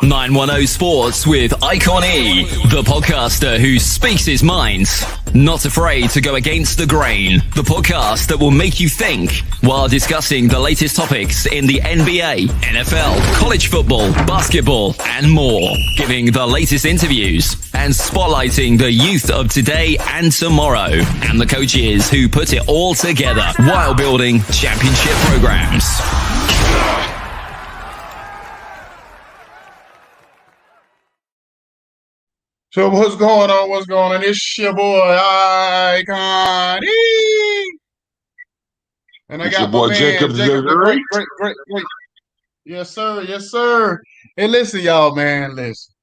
910 Sports with Icon E, the podcaster who speaks his mind. Not afraid to go against the grain. The podcast that will make you think while discussing the latest topics in the NBA, NFL, college football, basketball, and more. Giving the latest interviews and spotlighting the youth of today and tomorrow and the coaches who put it all together while building championship programs. So what's going on? What's going on? It's your boy Icon E. And I got my man Jacob, the great. Yes, sir. Yes, sir. Hey, listen, y'all, man. Listen.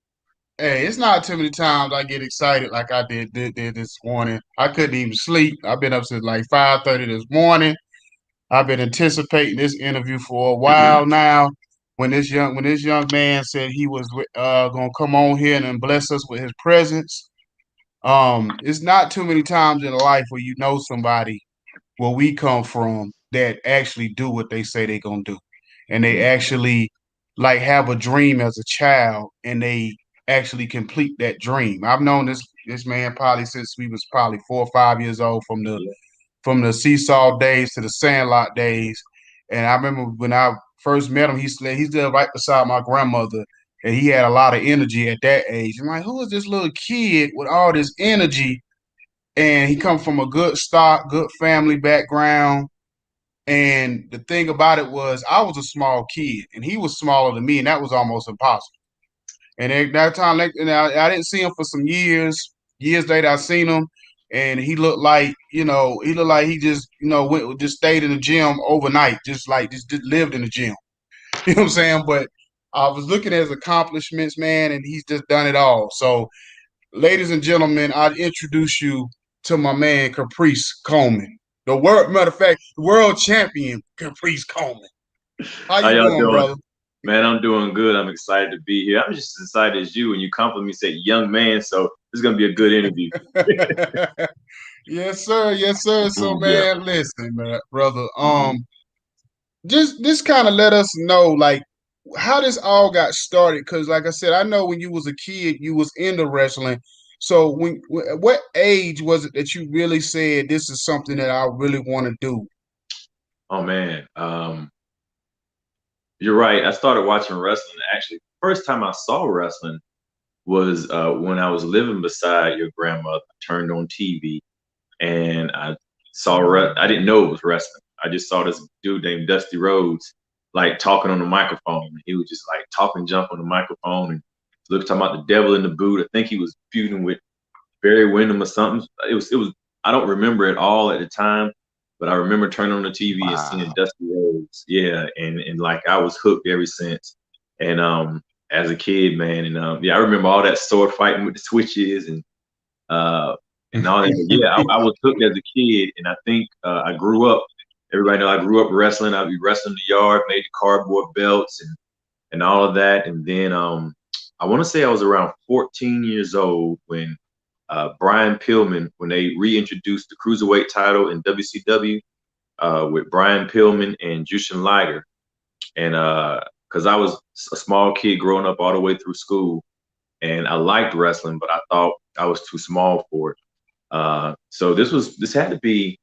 Hey, it's not too many times I get excited like I did this morning. I couldn't even sleep. I've been up since like 5:30 this morning. I've been anticipating this interview for a while now. When this young man said he was gonna come on here and bless us with his presence, it's not too many times in life where you know somebody where we come from that actually do what they say they're gonna do, and they actually like have a dream as a child, and they actually complete that dream. I've known this man probably since we was probably 4 or 5 years old, from the seesaw days to the sandlot days. And I remember when I first met him, he's lived right beside my grandmother, and he had a lot of energy at that age. I'm like, who is this little kid with all this energy? And he come from a good stock, good family background. And the thing about it was I was a small kid, and he was smaller than me, and that was almost impossible. And at that time, and I didn't see him for some years. Years later, I seen him, and he looked like he just just stayed in the gym overnight, just lived in the gym. You know what I'm saying? But I was looking at his accomplishments, man, and he's just done it all. So, ladies and gentlemen, I introduce you to my man Caprice Coleman, matter of fact, the world champion Caprice Coleman. How you doing, brother? Man, I'm doing good. I'm excited to be here. I'm just as excited as you. When you compliment me, say young man, so this is gonna be a good interview. Yes, sir. Yes, sir. So, man, listen, man, brother. Just kind of let us know, like, how this all got started. Because, like I said, I know when you was a kid, you was into wrestling. So, what age was it that you really said this is something that I really want to do? Oh man, you're right. I started watching wrestling. Actually, first time I saw wrestling was when I was living beside your grandmother. I turned on TV and I saw. I didn't know it was wrestling. I just saw this dude named Dusty Rhodes like talking on the microphone. He was just like talking junk on the microphone and talking about the devil in the boot. I think he was feuding with Barry Windham or something. It was. I don't remember it all at the time, but I remember turning on the TV and seeing Dusty Rhodes. Yeah, and like I was hooked ever since. And as a kid, man, and I remember all that sword fighting with the switches and all that. Yeah, I was hooked as a kid, and I think I grew up. Everybody know I grew up wrestling. I'd be wrestling in the yard, made the cardboard belts and all of that. And then I want to say I was around 14 years old when Brian Pillman, when they reintroduced the cruiserweight title in WCW with Brian Pillman and Jushin Liger. And because I was a small kid growing up all the way through school, and I liked wrestling, but I thought I was too small for it. So this had to be,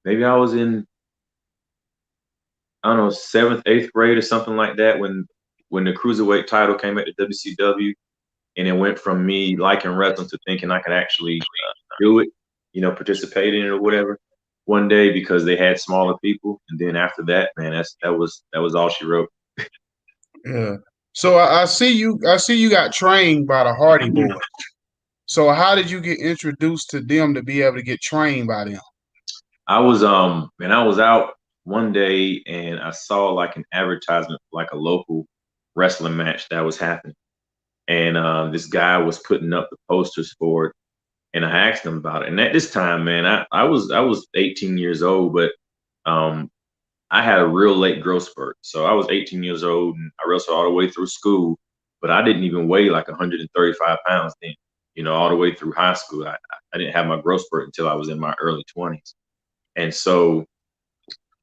maybe I was in, I don't know, 7th, 8th grade or something like that when the cruiserweight title came at the WCW. And it went from me liking wrestling to thinking I could actually do it, participate in it or whatever one day because they had smaller people. And then after that, man, that was all she wrote. Yeah. So I see you got trained by the Hardy Boys. So how did you get introduced to them to be able to get trained by them? I was out one day and I saw like an advertisement for like a local wrestling match that was happening. And this guy was putting up the posters for it, and I asked him about it. And at this time, man, I was 18 years old, but I had a real late growth spurt. So I was 18 years old, and I wrestled all the way through school, but I didn't even weigh like 135 pounds then. All the way through high school, I didn't have my growth spurt until I was in my early 20s. And so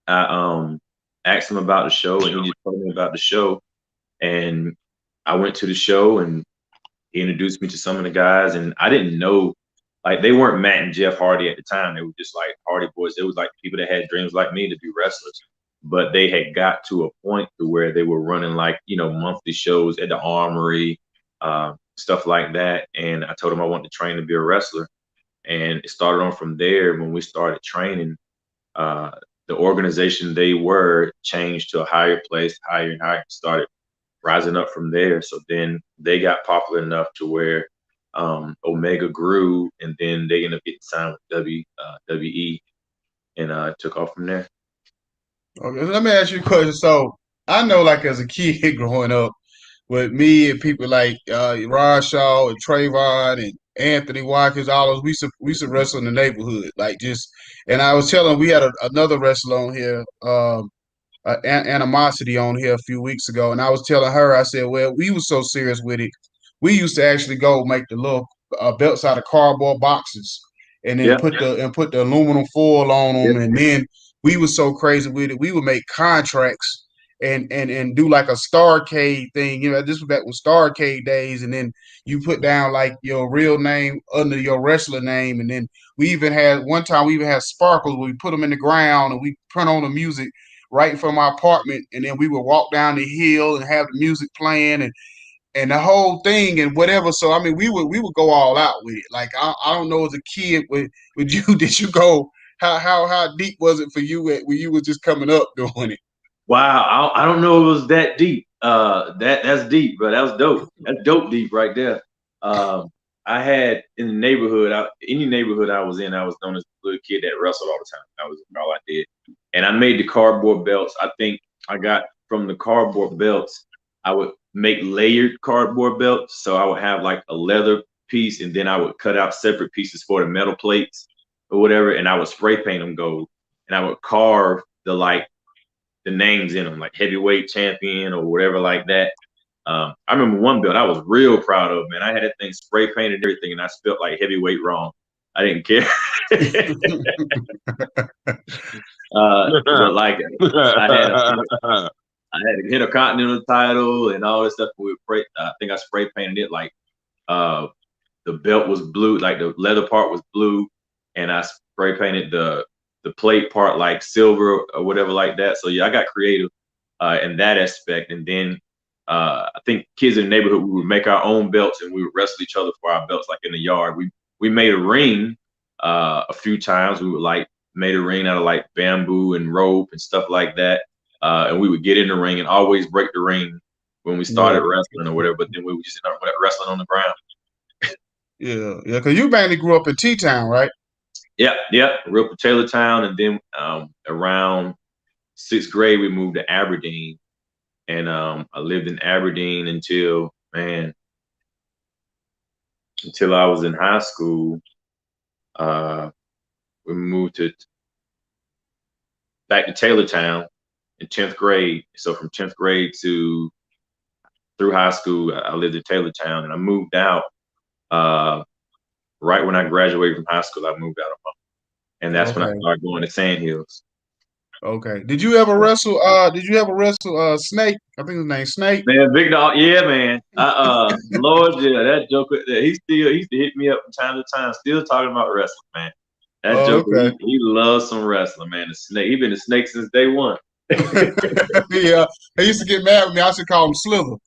I asked him about the show, and he just told me about the show. And I went to the show, and he introduced me to some of the guys, and I didn't know, like, they weren't Matt and Jeff Hardy at the time. They were just like Hardy Boys. It was like people that had dreams like me to be wrestlers, but they had got to a point to where they were running like, monthly shows at the Armory, stuff like that. And I told them I wanted to train to be a wrestler, and it started on from there. When we started training, the organization they were changed to a higher place, higher and higher, started rising up from there. So then they got popular enough to where Omega grew, and then they ended up getting signed with WWE, and took off from there. Okay, let me ask you a question. So I know, like as a kid growing up, with me and people like Rod Shaw and Trayvon and Anthony Watkins, all those we used to wrestle in the neighborhood, like just. And I was telling we had another wrestler on here, animosity on here a few weeks ago, and I was telling her, I said, well, we was so serious with it, we used to actually go make the little belts out of cardboard boxes, and then Yeah, put the aluminum foil on yeah. them, and then we was so crazy with it, we would make contracts and do like a Starcade thing. This was back with Starcade days, and then you put down like your real name under your wrestler name, and then we even had one time we even had sparkles where we put them in the ground and we print on the music right from my apartment, and then we would walk down the hill and have the music playing and the whole thing and whatever. So I mean, we would go all out with it. Like I don't know, as a kid, with you, did you go? How deep was it for you when you was just coming up doing it? Wow, I don't know if it was that deep. That's deep, but that was dope. That's dope deep right there. Um, I had in the neighborhood, any neighborhood I was in, I was known as the little kid that wrestled all the time. That was all I did. And I made the cardboard belts. I think I got from the cardboard belts, I would make layered cardboard belts. So I would have like a leather piece, and then I would cut out separate pieces for the metal plates or whatever, and I would spray paint them gold, and I would carve the names in them, like heavyweight champion or whatever like that. I remember one belt I was real proud of, man. I had that thing spray painted and everything, and I spelled like heavyweight wrong. I didn't care. But like I had a Intercontinental title and all this stuff. I think I spray painted it like the belt was blue, like the leather part was blue, and I spray painted the plate part like silver or whatever like that. So yeah, I got creative in that aspect. And then I think kids in the neighborhood, we would make our own belts, and we would wrestle each other for our belts, like in the yard. We made a ring a few times. We would like made a ring out of like bamboo and rope and stuff like that. And we would get in the ring and always break the ring when we started wrestling or whatever. But then we would just end up wrestling on the ground. Yeah, yeah, because you mainly grew up in T-Town, right? Yeah. Grew up in Taylortown, and then around 6th grade we moved to Aberdeen, and I lived in Aberdeen until I was in high school. We moved back to Taylortown in 10th grade. So from 10th grade through high school, I lived in Taylortown, and I moved out right when I graduated from high school. I moved out of home, and that's when I started going to Sandhills. Okay. Did you ever wrestle? Snake? I think his name's Snake. Man, Big Dog, yeah, man. Lord, yeah, that joker. He used to hit me up from time to time, still talking about wrestling, man. That joker, he loves some wrestling, man. The Snake, he been a Snake since day one. Yeah, he used to get mad with me. I should call him Slither.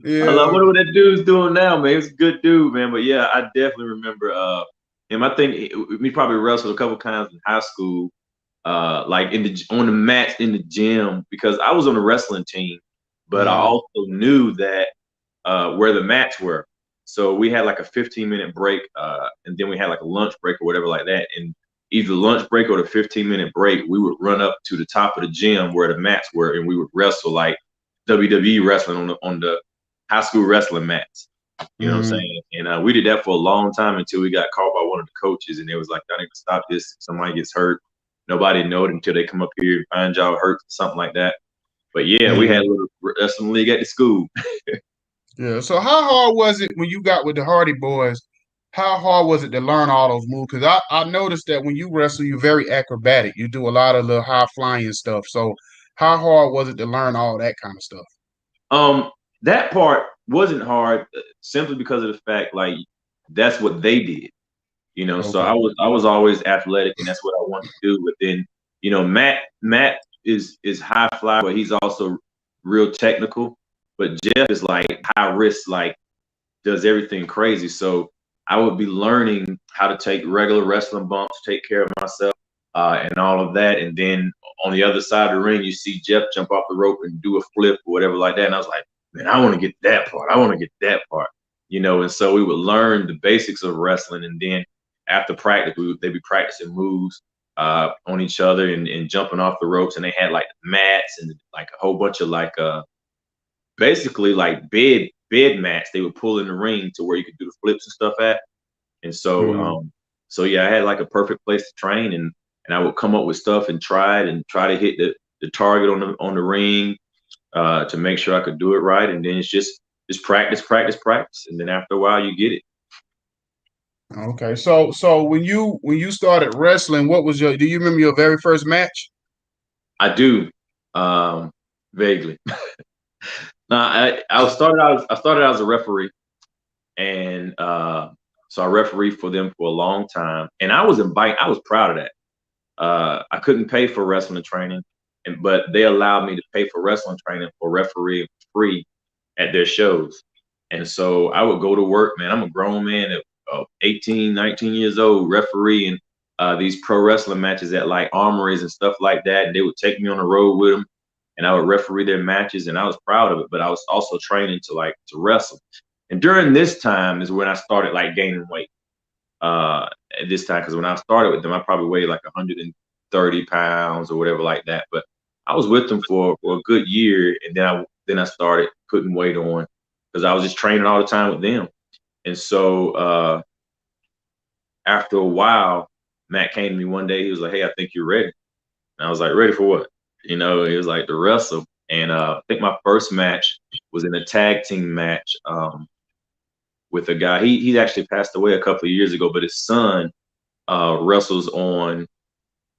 Yeah, I wonder what that dude's doing now, man. He's a good dude, man. But yeah, I definitely remember him. I think we probably wrestled a couple times in high school, like on the mats in the gym, because I was on a wrestling team, but I also knew that where the mats were. So we had like a 15-minute break, and then we had like a lunch break or whatever like that. And either lunch break or the 15-minute break, we would run up to the top of the gym where the mats were, and we would wrestle like WWE wrestling on the high school wrestling mats. You know what I'm saying? And we did that for a long time until we got called by one of the coaches, and it was like, I need to stop this. If somebody gets hurt, nobody knows it until they come up here and find y'all hurt, something like that. But yeah, we had a little wrestling league at the school. Yeah. So how hard was it when you got with the Hardy Boys? How hard was it to learn all those moves? Because I noticed that when you wrestle, you're very acrobatic. You do a lot of the high flying stuff. So how hard was it to learn all that kind of stuff? That part wasn't hard simply because of the fact like that's what they did. So Okay. I was always athletic and that's what I wanted to do. But then, Matt is high fly, but he's also real technical. But Jeff is like high risk, like does everything crazy. So I would be learning how to take regular wrestling bumps, take care of myself, and all of that. And then on the other side of the ring, you see Jeff jump off the rope and do a flip or whatever like that. And I was like, man, I want to get that part. I want to get that part. And so we would learn the basics of wrestling. And then after practice, they'd be practicing moves on each other and jumping off the ropes. And they had like mats and like a whole bunch of like basically like bed mats they would pull in the ring to where you could do the flips and stuff at. And so so yeah, I had like a perfect place to train and I would come up with stuff and try to hit the target on the ring to make sure I could do it right. And then it's just practice, practice, practice. And then after a while you get it. Okay. So when you started wrestling, do you remember your very first match? I do. Vaguely. No, I started out as a referee, and so I refereed for them for a long time, and I was proud of that. I couldn't pay for wrestling training, but they allowed me to pay for wrestling training for referee free at their shows, and so I would go to work. Man, I'm a grown man at 18, 19 years old, refereeing these pro wrestling matches at like armories and stuff like that, and they would take me on the road with them. And I would referee their matches, and I was proud of it. But I was also training to wrestle. And during this time is when I started like gaining weight. At this time, because when I started with them, I probably weighed like 130 pounds or whatever like that. But I was with them for a good year, and then I started putting weight on because I was just training all the time with them. And so after a while, Matt came to me one day. He was like, "Hey, I think you're ready." And I was like, "Ready for what?" It was like to wrestle. And I think my first match was in a tag team match with a guy. He actually passed away a couple of years ago, but his son wrestles on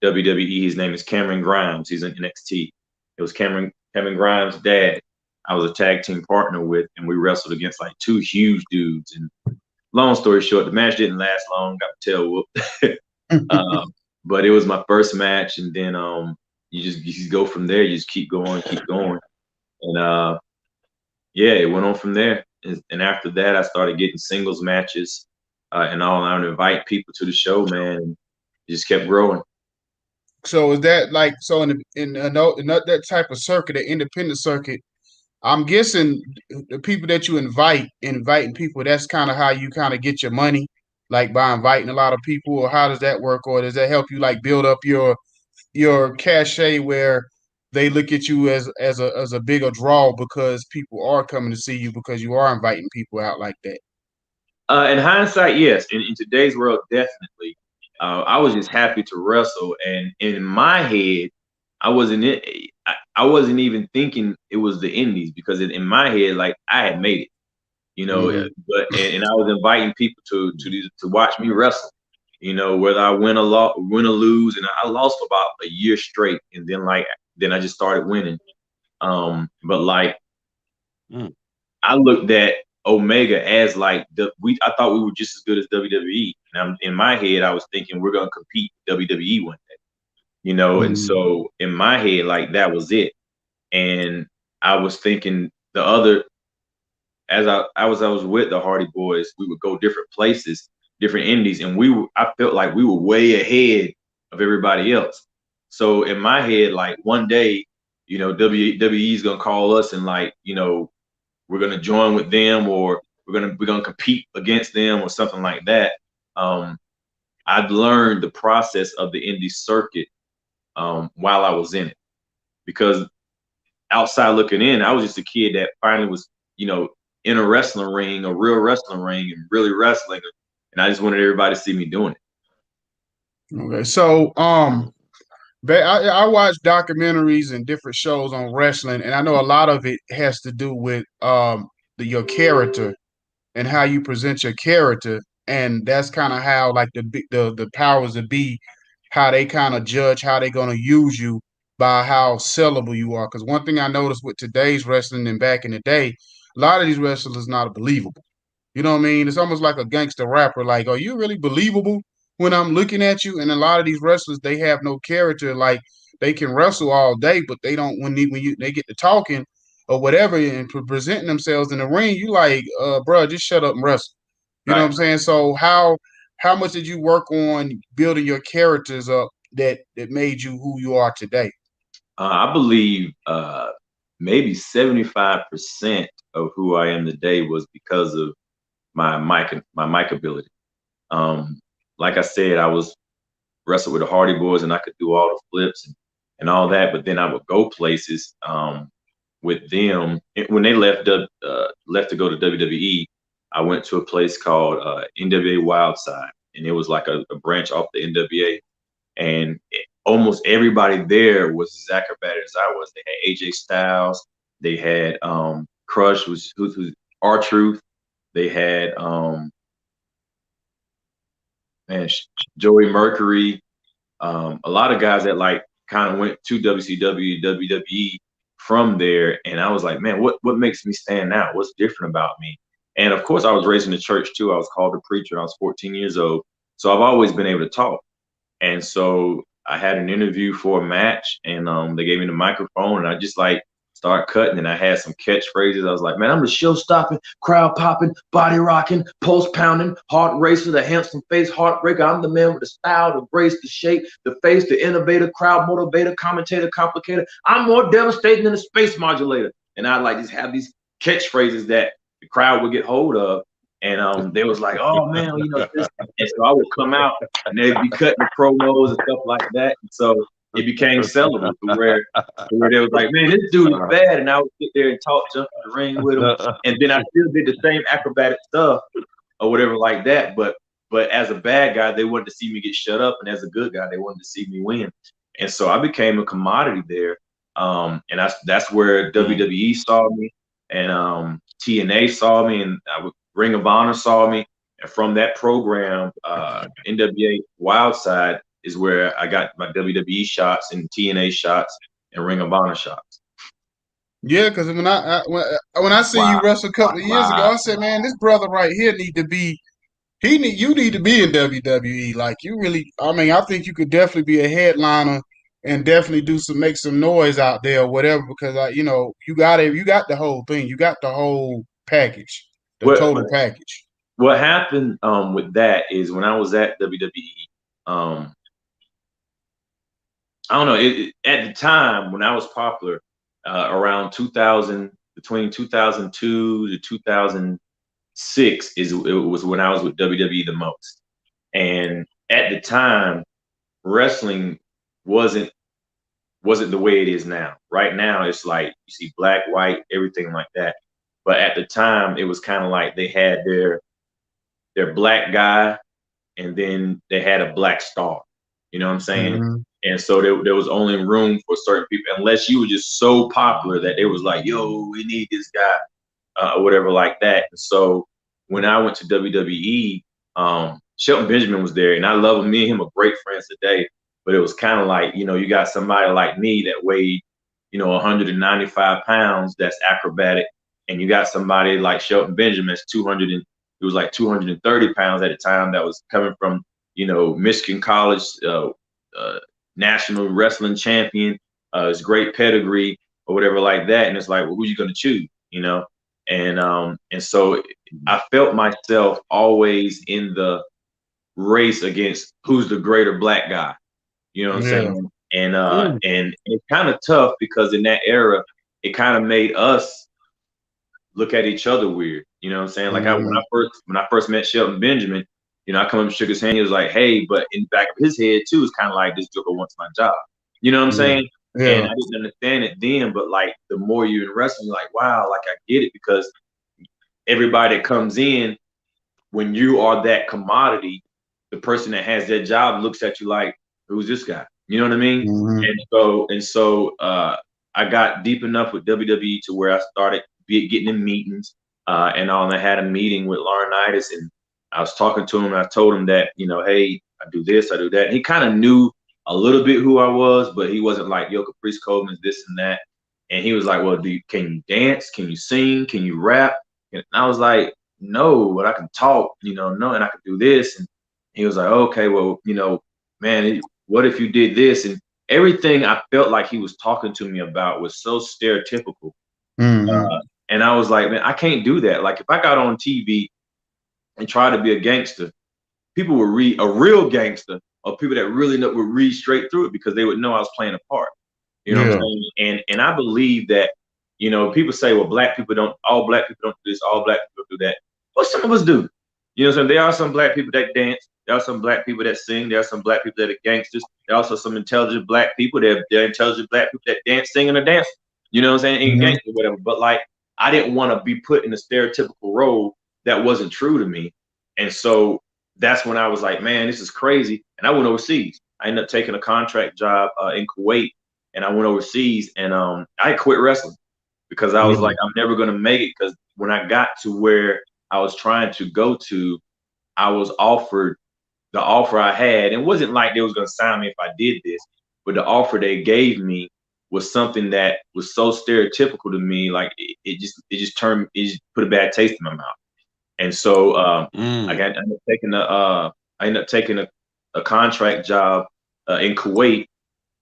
WWE. His name is Cameron Grimes. He's in NXT. It was Cameron Grimes' dad. I was a tag team partner with, and we wrestled against like two huge dudes. And long story short, the match didn't last long. Got the tail whooped. But it was my first match, and then you just go from there. You just keep going, and yeah, it went on from there. And after that, I started getting singles matches, and all. I would invite people to the show, man, and it just kept growing. So is that like in that type of circuit, the independent circuit? I'm guessing the people that you inviting people, that's kind of how you kind of get your money, like by inviting a lot of people, or how does that work? Or does that help you like build up your cachet where they look at you as a bigger draw because people are coming to see you because you are inviting people out like that? In hindsight, yes. In today's world, definitely. I was just happy to wrestle, and in my head, I wasn't I wasn't even thinking it was the indies because in my head, like I had made it, But and I was inviting people to watch me wrestle, whether I win or lose, and I lost about a year straight, and then I just started winning. But like I looked at Omega as like I thought we were just as good as WWE, and in my head I was thinking we're gonna compete WWE one day. And so in my head, like that was it. And I was thinking the other, as I was with the Hardy Boys, we would go different places, different indies, and I felt like we were way ahead of everybody else. So in my head, like one day, WWE is gonna call us and like, we're gonna join with them or we're gonna compete against them or something like that. I'd learned the process of the indie circuit while I was in it, because outside looking in, I was just a kid that finally was, in a wrestling ring, a real wrestling ring, and really wrestling, and I just wanted everybody to see me doing it. Okay, so I watch documentaries and different shows on wrestling, and I know a lot of it has to do with your character and how you present your character, and that's kind of how like the powers that be, how they kind of judge how they're gonna use you by how sellable you are. Because one thing I noticed with today's wrestling and back in the day, a lot of these wrestlers not believable. You know what I mean? It's almost like a gangster rapper. Like, are you really believable when I'm looking at you? And a lot of these wrestlers, they have no character. Like, they can wrestle all day, but they don't when they get to talking or whatever and presenting themselves in the ring. You like, bro, just shut up and wrestle. You know what I'm saying? So how much did you work on building your characters up that made you who you are today? I believe maybe 75% of who I am today was because of my mic ability. Like I said, I was wrestled with the Hardy Boys and I could do all the flips and all that, but then I would go places with them. When they left to go to WWE, I went to a place called NWA Wildside, and it was like a branch off the NWA. And almost everybody there was as acrobatic as I was. They had AJ Styles, they had Crush, who's R-Truth, they had Joey Mercury, a lot of guys that like kind of went to WCW, WWE from there. And I was like, man, what makes me stand out? What's different about me? And of course, I was raised in the church too. I was called a preacher. I was 14 years old. So I've always been able to talk. And so I had an interview for a match, and they gave me the microphone, and I just like started cutting, and I had some catchphrases. I was like, man, I'm the show stopping, crowd popping, body rocking, pulse pounding, heart racer, the handsome face heartbreaker. I'm the man with the style, the grace, the shape, the face, the innovator, crowd motivator, commentator, complicator. I'm more devastating than a space modulator. And I like just have these catchphrases that the crowd would get hold of. And they was like, oh man, you know, this. And so I would come out and they'd be cutting the promos and stuff like that. And so it became sellable to where they was like, man, this dude is bad. And I would sit there and talk, jump in the ring with him. And then I still did the same acrobatic stuff or whatever like that. But as a bad guy, they wanted to see me get shut up. And as a good guy, they wanted to see me win. And so I became a commodity there. And that's where WWE saw me, and TNA saw me, and Ring of Honor saw me. And from that program, NWA Wildside is where I got my WWE shots and TNA shots and Ring of Honor shots. Yeah, because when I seen you wrestle a couple of years ago, I said, man, this brother right here you need to be in WWE. Like you really, I mean, I think you could definitely be a headliner and definitely make some noise out there or whatever, because you got the whole thing. You got the whole package, total package. What happened with that is when I was at WWE, I don't know, at the time when I was popular, around 2000, between 2002 to 2006 it was when I was with WWE the most. And at the time, wrestling wasn't the way it is now. Right now, it's like you see black, white, everything like that. But at the time, it was kind of like they had their black guy, and then they had a black star. You know what I'm saying? Mm-hmm. And so there was only room for certain people, unless you were just so popular that it was like, yo, we need this guy, or whatever like that. And so when I went to WWE, Shelton Benjamin was there, and I love him. Me and him are great friends today. But it was kind of like, you got somebody like me that weighed, 195 pounds, that's acrobatic. And you got somebody like Shelton Benjamin, that's 230 pounds at the time, that was coming from, Michigan College, national wrestling champion, his great pedigree or whatever like that. And it's like, well, who you going to choose, And so I felt myself always in the race against who's the greater black guy. You know what I'm saying? And it's kind of tough because in that era, it kind of made us look at each other weird. You know what I'm saying? Like when I first met Shelton Benjamin, I come up and shook his hand. He was like, hey, but in the back of his head too, it's kind of like, this joker wants my job. You know what I'm saying? Yeah. And I didn't understand it then, but like the more you're in wrestling, you're like, wow, like I get it, because everybody that comes in, when you are that commodity, the person that has that job looks at you like, who's this guy? You know what I mean? Mm-hmm. And so I got deep enough with WWE to where I started getting in meetings and all. And I had a meeting with Laurinaitis, and I was talking to him, and I told him that, hey, I do this, I do that. And he kind of knew a little bit who I was, but he wasn't like, yo, Caprice Coleman's this and that. And he was like, well, can you dance? Can you sing? Can you rap? And I was like, no, but I can talk, no, and I can do this. And he was like, okay, well, man, what if you did this? And everything I felt like he was talking to me about was so stereotypical. And I was like, man, I can't do that. Like if I got on TV and tried to be a gangster, people would read a real gangster or people that really know would read straight through it because they would know I was playing a part. You know what I'm saying? And I believe that, people say, well, all black people don't do this, all black people do that. Well, some of us do. You know what I'm saying? There are some black people that dance. There are some black people that sing. There are some black people that are gangsters. There are also some intelligent black people. They're intelligent black people that dance, sing, and dance. You know what I'm saying? And gangster, whatever. But like, I didn't want to be put in a stereotypical role that wasn't true to me. And so that's when I was like, man, this is crazy. And I went overseas. I ended up taking a contract job in Kuwait, and I went overseas, and I quit wrestling because I was like, I'm never going to make it. Because when I got to where I was trying to go to, I was offered the offer I had. It wasn't like they was going to sign me if I did this, but the offer they gave me was something that was so stereotypical to me. Like it just put a bad taste in my mouth. And so I ended up taking a contract job in Kuwait.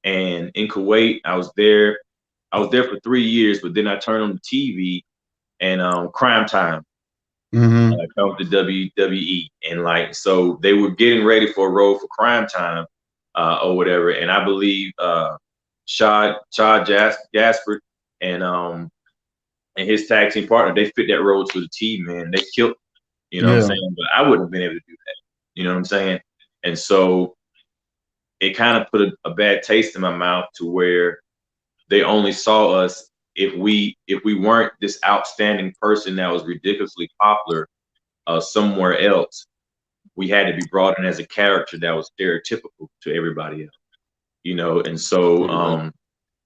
And in Kuwait, I was there for 3 years, but then I turned on the TV and Crime Time come to WWE, and like so they were getting ready for a role for Crime Time or whatever. And I believe Shad Gaspard and his tag team partner, they fit that role to the T, man. They killed, what I'm saying? But I wouldn't have been able to do that. You know what I'm saying? And so it kind of put a bad taste in my mouth to where they only saw us if we weren't this outstanding person that was ridiculously popular somewhere else. We had to be brought in as a character that was stereotypical to everybody else, and so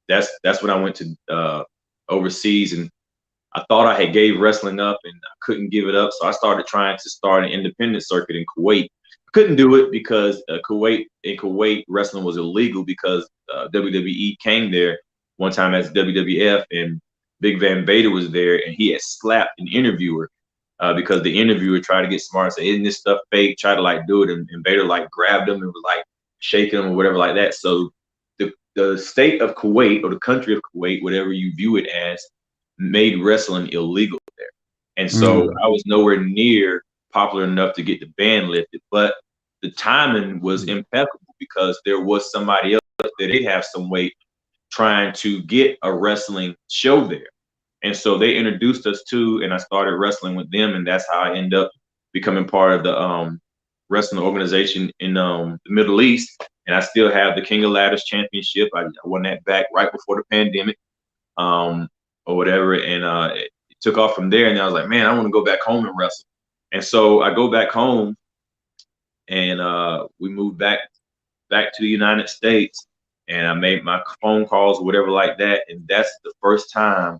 that's when I went to overseas, and I thought I had gave wrestling up and I couldn't give it up. So I started trying to start an independent circuit in Kuwait. Couldn't do it because Kuwait wrestling was illegal because WWE came there one time as WWF, and Big Van Vader was there, and he had slapped an interviewer because the interviewer tried to get smart and say, isn't this stuff fake? Try to like do it, and Vader like grabbed him and was like shaking him or whatever like that. So the state of Kuwait, or the country of Kuwait, whatever you view it as, made wrestling illegal there. And so I was nowhere near popular enough to get the ban lifted, but the timing was impeccable because there was somebody else that did have some weight trying to get a wrestling show there. And so they introduced us to, and I started wrestling with them, and that's how I ended up becoming part of the wrestling organization in the Middle East. And I still have the King of Ladders Championship. I won that back right before the pandemic, or whatever, and it took off from there. And I was like, man, I want to go back home and wrestle. And so I go back home, and we moved back to the United States, and I made my phone calls, whatever like that. And that's the first time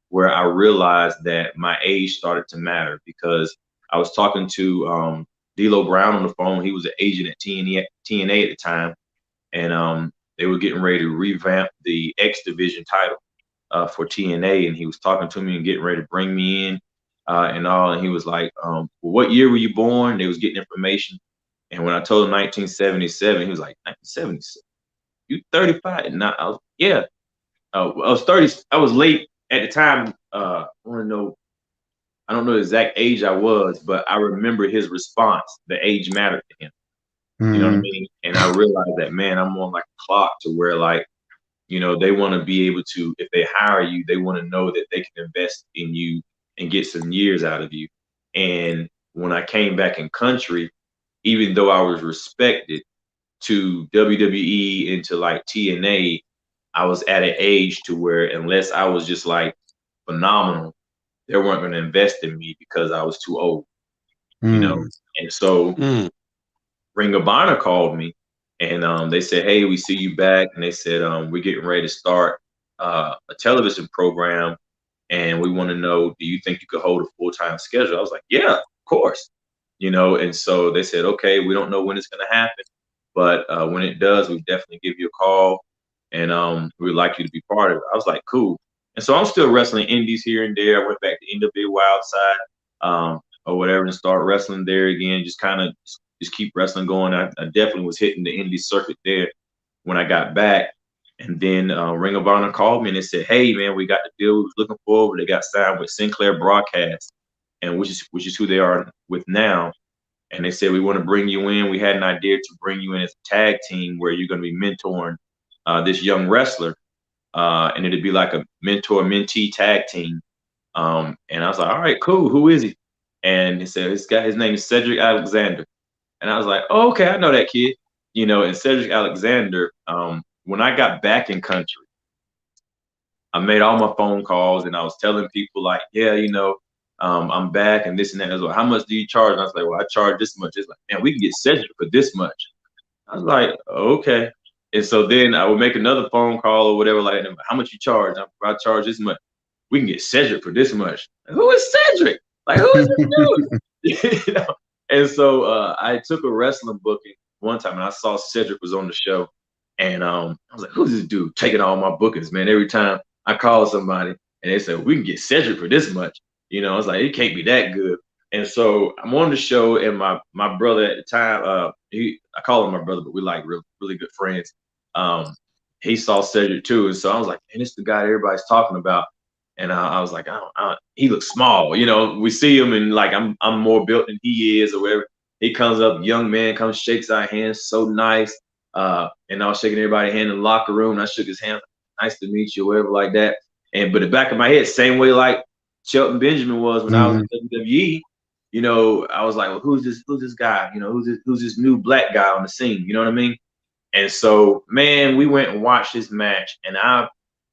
where I realized that my age started to matter, because I was talking to D'Lo Brown on the phone. He was an agent at TNA at the time, and they were getting ready to revamp the X Division title for TNA, and he was talking to me and getting ready to bring me in and all. And he was like, well, what year were you born? They was getting information. And when I told him 1977, he was like, 1977? You 35? And I was, yeah. I was 30. I was late at the time. I don't know the exact age I was, but I remember his response. The age mattered to him. You know what I mean? And I realized that, man, I'm on like a clock to where, like, they want to be able to, if they hire you, they want to know that they can invest in you and get some years out of you. And when I came back in country, even though I was respected to WWE and to like TNA, I was at an age to where unless I was just like phenomenal, they weren't going to invest in me because I was too old, And so Ring of Honor called me, and they said, hey, we see you back. And they said, we're getting ready to start a television program, and we want to know, do you think you could hold a full-time schedule? I was like, yeah, of course. And so they said, okay, we don't know when it's going to happen, but when it does, we definitely give you a call, and we'd like you to be part of it. I was like, cool. And so I'm still wrestling indies here and there. I went back to NWA Wildside or whatever and start wrestling there again. Just kind of just keep wrestling going. I definitely was hitting the indie circuit there when I got back. And then Ring of Honor called me and they said, "Hey man, we got the deal we was looking for." They got signed with Sinclair Broadcast, and which is who they are with now. And they said, "We want to bring you in. We had an idea to bring you in as a tag team where you're going to be mentoring this young wrestler, and it'd be like a mentor-mentee tag team." And I was like, "All right, cool. Who is he?" And he said, his name is Cedric Alexander." And I was like, "Oh, okay, I know that kid." And Cedric Alexander, when I got back in country, I made all my phone calls and I was telling people like, "Yeah, I'm back and this and that." I was like, "How much do you charge?" And I was like, "Well, I charge this much." It's like, "Man, we can get Cedric for this much." I was like, "Okay." And so then I would make another phone call or whatever, like, "How much you charge?" I charge this much. "We can get Cedric for this much." Like, who is Cedric? Like, who is this dude? And so I took a wrestling booking one time and I saw Cedric was on the show. And I was like, "Who's this dude taking all my bookings, man?" Every time I call somebody and they said, "We can get Cedric for this much." I was like, "It can't be that good." And so I'm on the show, and my brother at the time, I call him my brother, but we're like really good friends. He saw Cedric too, and so I was like, "Man, this is the guy everybody's talking about." And I was like, he looks small. We see him and like I'm more built than he is or whatever. He comes up, young man, comes, shakes our hands, so nice. And I was shaking everybody's hand in the locker room. And I shook his hand, "Nice to meet you," whatever like that. But the back of my head, same way like Shelton Benjamin was when I was in WWE. I was like, "Well, who's this guy? Who's this new black guy on the scene?" You know what I mean? And so, man, we went and watched this match, and I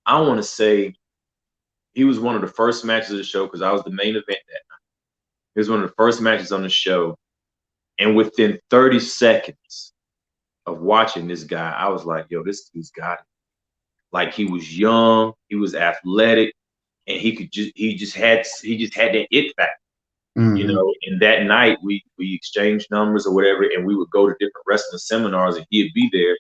want to say he was one of the first matches of the show because I was the main event that night. He was one of the first matches on the show, and within 30 seconds of watching this guy, I was like, "Yo, this dude's got it." Like, he was young, he was athletic, and he just had that it factor. And that night we exchanged numbers or whatever, and we would go to different wrestling seminars and he'd be there.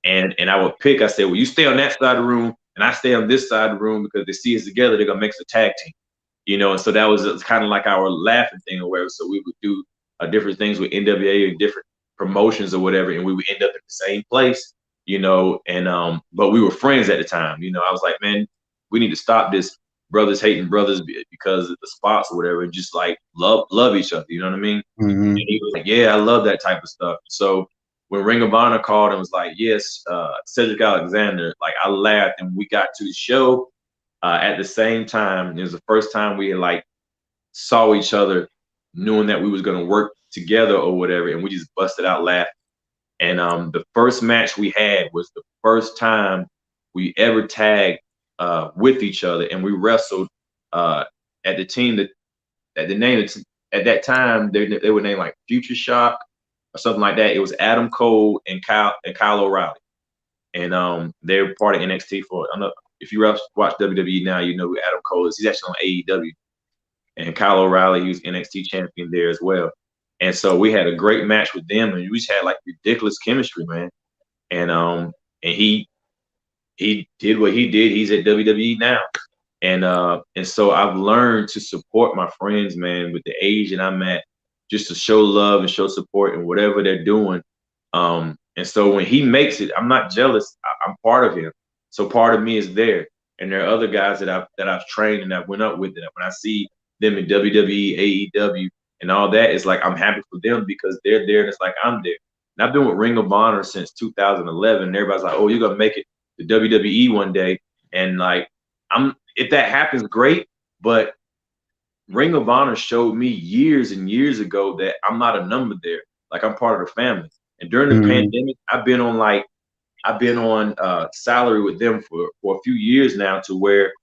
And I would pick, I said, "Well, you stay on that side of the room and I stay on this side of the room because they see us together, they're gonna make us a tag team." And so that was kind of like our laughing thing or whatever. So we would do different things with NWA and different promotions or whatever, and we would end up in the same place, and but we were friends at the time. I was like, "Man, we need to stop this brothers hating brothers because of the spots or whatever, and just like love each other." You know what I mean? And he was like, "Yeah, I love that type of stuff." So when Ring of Honor called and was like, "Yes, Cedric Alexander," like, I laughed, and we got to the show at the same time. It was the first time we had like saw each other, knowing that we was gonna work together or whatever, and we just busted out laughing. And the first match we had was the first time we ever tagged with each other, and we wrestled at the team at the name at that time they were named like Future Shock or something like that. It was Adam Cole and Kyle O'Reilly, and they were part of NXT for. I don't know if you watch WWE now, you know who Adam Cole is. He's actually on AEW, and Kyle O'Reilly, he was NXT champion there as well. And so we had a great match with them, and we just had like ridiculous chemistry, man. And he did what he did. He's at WWE now. And so I've learned to support my friends, man, with the age that I'm at, just to show love and show support in whatever they're doing. And so when he makes it, I'm not jealous. I'm part of him. So part of me is there. And there are other guys that I've trained and I've went up with. That when I see them in WWE, AEW, and all that, it's like I'm happy for them because they're there and it's like I'm there. And I've been with Ring of Honor since 2011. And everybody's like, "Oh, you're gonna make it to WWE one day." And like, if that happens, great. But Ring of Honor showed me years and years ago that I'm not a number there. Like, I'm part of the family. And during the pandemic, I've been on salary with them for a few years now, to where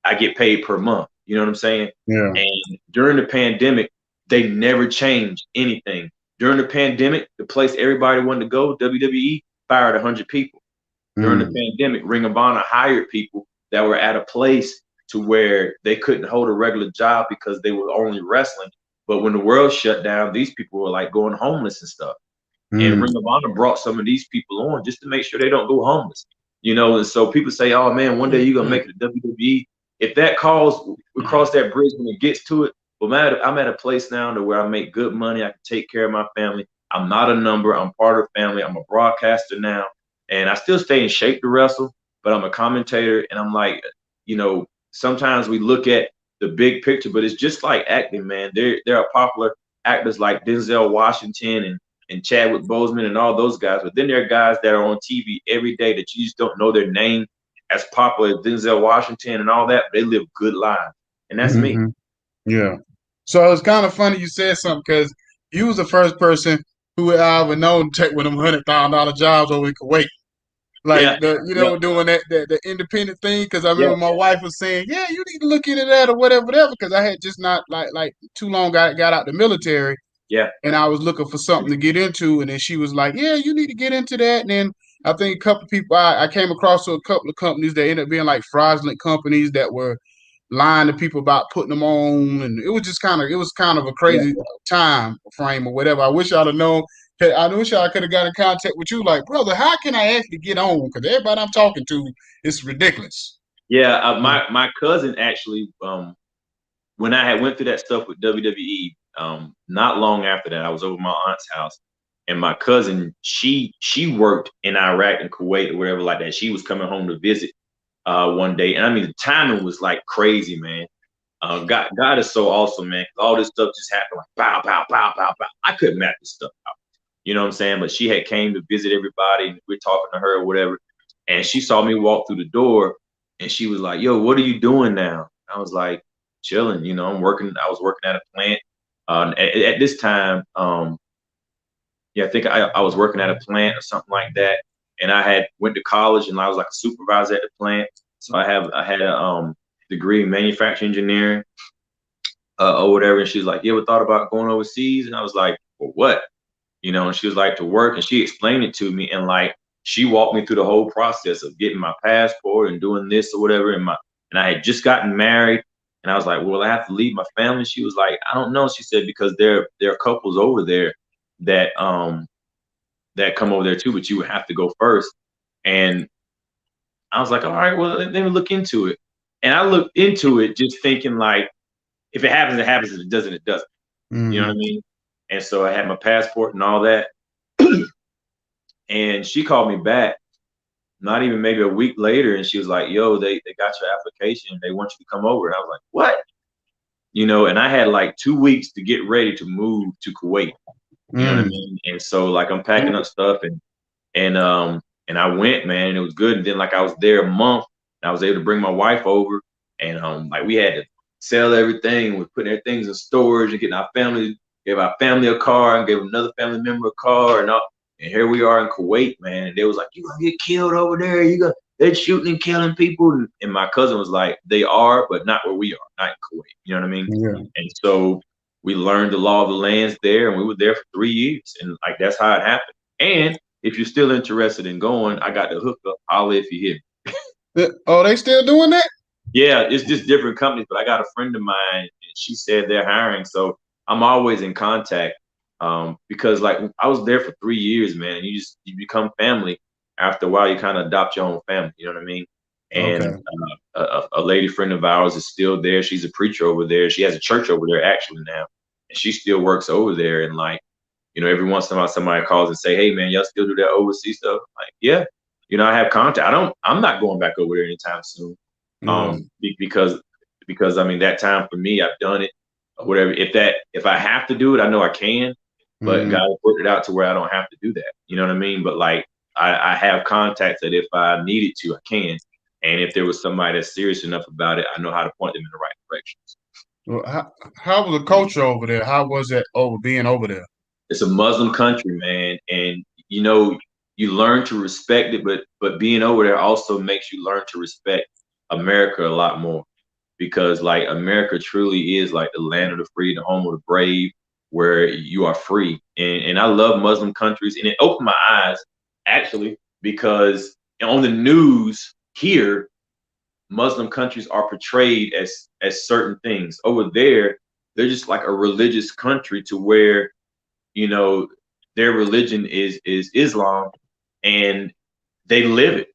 I get paid per month. You know what I'm saying? Yeah. And during the pandemic, they never changed anything. During the pandemic, the place everybody wanted to go, WWE, fired 100 people. During the pandemic, Ring of Honor hired people that were at a place to where they couldn't hold a regular job because they were only wrestling. But when the world shut down, these people were like going homeless and stuff. And Ring of Honor brought some of these people on just to make sure they don't go homeless. And so people say, oh man, one day you're gonna make it to WWE. If that we cross that bridge when it gets to it. But I'm at a place now to where I make good money. I can take care of my family. I'm not a number. I'm part of the family. I'm a broadcaster now. And I still stay in shape to wrestle, but I'm a commentator. And I'm like, sometimes we look at the big picture, but it's just like acting, man. There are popular actors like Denzel Washington and Chadwick Boseman and all those guys. But then there are guys that are on TV every day that you just don't know their name, as popular as Denzel Washington and all that. But they live good lives. And that's me. Yeah. So it's kind of funny you said something because you was the first person who I ever known to take one of them $100,000 jobs over in Kuwait. Like doing that the independent thing, because I remember my wife was saying, "Yeah, you need to look into that or whatever." Because I had just not like too long got out the military, and I was looking for something to get into, and then she was like, "Yeah, you need to get into that." And then I think a couple of people I came across a couple of companies that ended up being like fraudulent companies that were lying to people about putting them on, and it was kind of a crazy time frame or whatever. I wish I'd have known. I wish I could have got in contact with you, like, brother, how can I actually get on? Because everybody I'm talking to, it's ridiculous. Yeah, my cousin actually, when I had went through that stuff with WWE, not long after that, I was over my aunt's house, and my cousin, she worked in Iraq and Kuwait or whatever like that. She was coming home to visit one day, and I mean the timing was like crazy, man. God is so awesome, man. All this stuff just happened like pow, pow, pow, pow, pow. I couldn't map this stuff out. You know what I'm saying? But she had came to visit everybody, and we're talking to her or whatever. And she saw me walk through the door, and she was like, "Yo, what are you doing now?" I was like, "Chilling." I'm working. I was working at a plant. At this time, I think I was working at a plant or something like that. And I had went to college, and I was like a supervisor at the plant. So I had a degree in manufacturing engineering or whatever. And she was like, "You ever thought about going overseas?" And I was like, "For what?" And she was like, "To work." And she explained it to me, and like she walked me through the whole process of getting my passport and doing this or whatever. And I had just gotten married, and I was like, "Well, I have to leave my family." She was like, "I don't know." She said, "Because there are couples over there that come over there too, but you would have to go first." And I was like, "All right, well, let me look into it." And I looked into it just thinking like, if it happens, it happens. If it doesn't, it doesn't. You know what I mean? And so I had my passport and all that. And she called me back, not even maybe a week later, and she was like, "Yo, they got your application. They want you to come over." And I was like, "What?" And I had like 2 weeks to get ready to move to Kuwait. You know what I mean? And so like I'm packing up stuff and I went, man, and it was good. And then like I was there a month, and I was able to bring my wife over, and like we had to sell everything. We're putting everything in storage and getting gave our family a car and gave another family member a car and all. And here we are in Kuwait, man. And they was like, "You gonna get killed over there? They're shooting and killing people." And my cousin was like, "They are, but not where we are, not in Kuwait." You know what I mean? Yeah. And so we learned the law of the lands there, and we were there for 3 years. And like that's how it happened. And if you're still interested in going, I got the hookup. Holla if you hear. Oh, they still doing that? Yeah, it's just different companies, but I got a friend of mine, and she said they're hiring. So I'm always in contact because like I was there for 3 years, man. And you become family after a while. You kind of adopt your own family. You know what I mean? And a lady friend of ours is still there. She's a preacher over there. She has a church over there actually now, and she still works over there. And like, every once in a while somebody calls and say, "Hey man, y'all still do that overseas stuff?" I'm like, yeah. I have contact. I'm not going back over there anytime soon. Because I mean that time for me, I've done it or whatever. If I have to do it, I know I can, but God worked it out to where I don't have to do that. You know what I mean? But like I have contacts that if I needed to, I can. And if there was somebody that's serious enough about it, I know how to point them in the right directions. Well, how was the culture over there? How was it being over there? It's a Muslim country, man, and you learn to respect it, but being over there also makes you learn to respect America a lot more, because like America truly is like the land of the free, the home of the brave, where you are free. And I love Muslim countries, and it opened my eyes actually, because on the news here, Muslim countries are portrayed as certain things. Over there, they're just like a religious country to where, you know, their religion is Islam, and they live it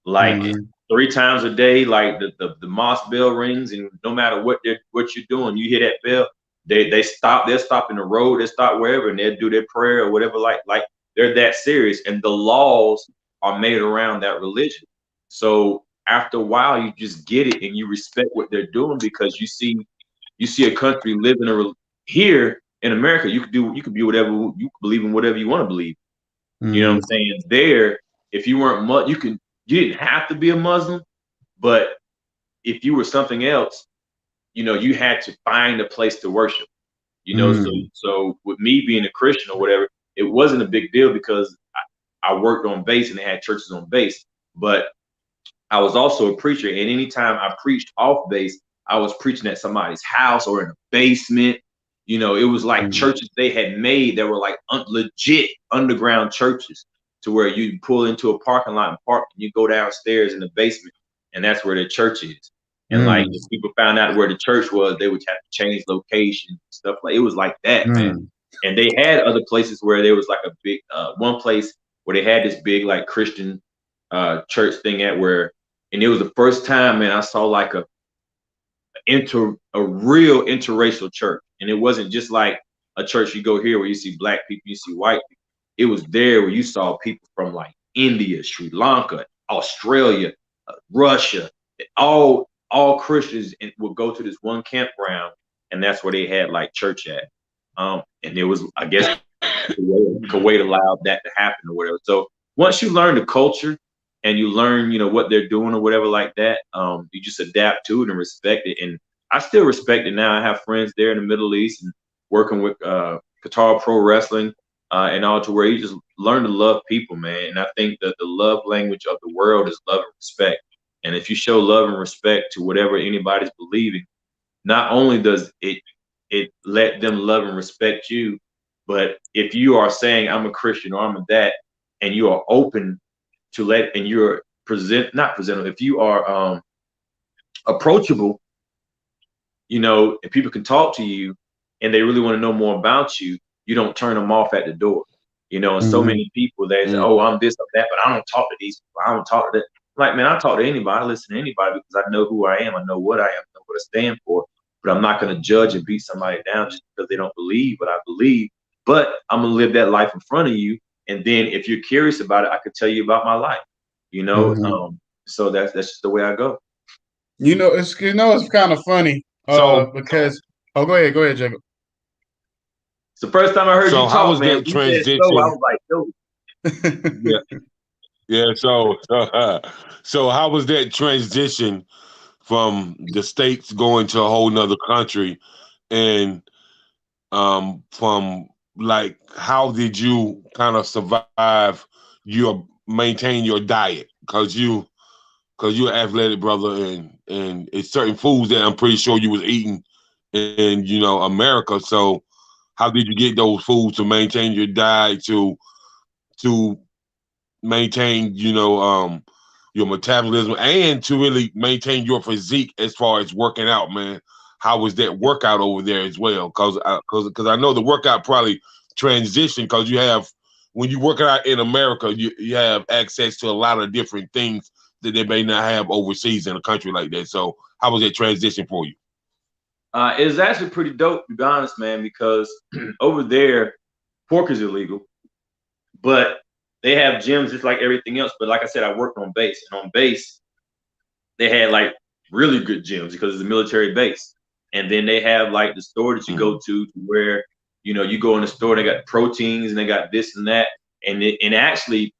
like 3 times a day. Like the mosque bell rings, and no matter what you're doing, you hear that bell. They stop. They'll stop in the road. They stop wherever, and they'll do their prayer or whatever. Like they're that serious, and the laws are made around that religion. So after a while, you just get it, and you respect what they're doing because you see a country living here in America. You could be whatever you believe in, whatever you want to believe. You know what I'm saying? There, if you weren't you didn't have to be a Muslim, but if you were something else, you had to find a place to worship. So with me being a Christian or whatever, it wasn't a big deal because I worked on base and they had churches on base. But I was also a preacher, and anytime I preached off base, I was preaching at somebody's house or in a basement. It was like churches they had made that were like legit underground churches, to where you pull into a parking lot and park, and you go downstairs in the basement, and that's where the church is. And like if people found out where the church was, they would have to change location and stuff. Like it was like that, man. And they had other places where there was like a big one place where they had this big like Christian church thing at where, and it was the first time, man, I saw like a real interracial church. And it wasn't just like a church you go here where you see black people, you see white people. It was there where you saw people from like India, Sri Lanka, Australia, Russia, all Christians, and would go to this one campground, and that's where they had like church at. And it was, I guess, Kuwait allowed that to happen or whatever. So once you learn the culture and you learn, what they're doing or whatever like that, you just adapt to it and respect it. And I still respect it now. I have friends there in the Middle East and working with Qatar Pro Wrestling and all, to where you just learn to love people, man. And I think that the love language of the world is love and respect. And if you show love and respect to whatever anybody's believing, not only does it let them love and respect you, but if you are saying I'm a Christian or I'm a that, and you are open to and you're if you are approachable, if people can talk to you and they really want to know more about you, you don't turn them off at the door. And so many people, they say, oh, I'm this or that, but I don't talk to these people. I don't talk to that. Like, man, I talk to anybody. I listen to anybody because I know who I am. I know what I am. I know what I stand for. But I'm not going to judge and beat somebody down just because they don't believe what I believe. But I'm going to live that life in front of you. And then if you're curious about it, I could tell you about my life, so that's just the way I go. It's kind of funny because go ahead, Jacob. It's the first time I heard you talk, how was man. that transition? I was like, yo. Yeah. So how was that transition from the States going to a whole nother country, and from like, how did you kind of survive maintain your diet? Cause you're an athletic brother, and it's certain foods that I'm pretty sure you was eating in America. So how did you get those foods to maintain your diet, to maintain your metabolism, and to really maintain your physique as far as working out, man? How was that workout over there as well? Because I know the workout probably transitioned, because when you work out in America, you have access to a lot of different things that they may not have overseas in a country like that. So how was that transition for you? It was actually pretty dope, to be honest, man, because over there, pork is illegal, but they have gyms just like everything else. But like I said, I worked on base, and on base, they had like really good gyms because it's a military base. And then they have like the store that you go to where, you go in the store, they got proteins and they got this and that. And actually,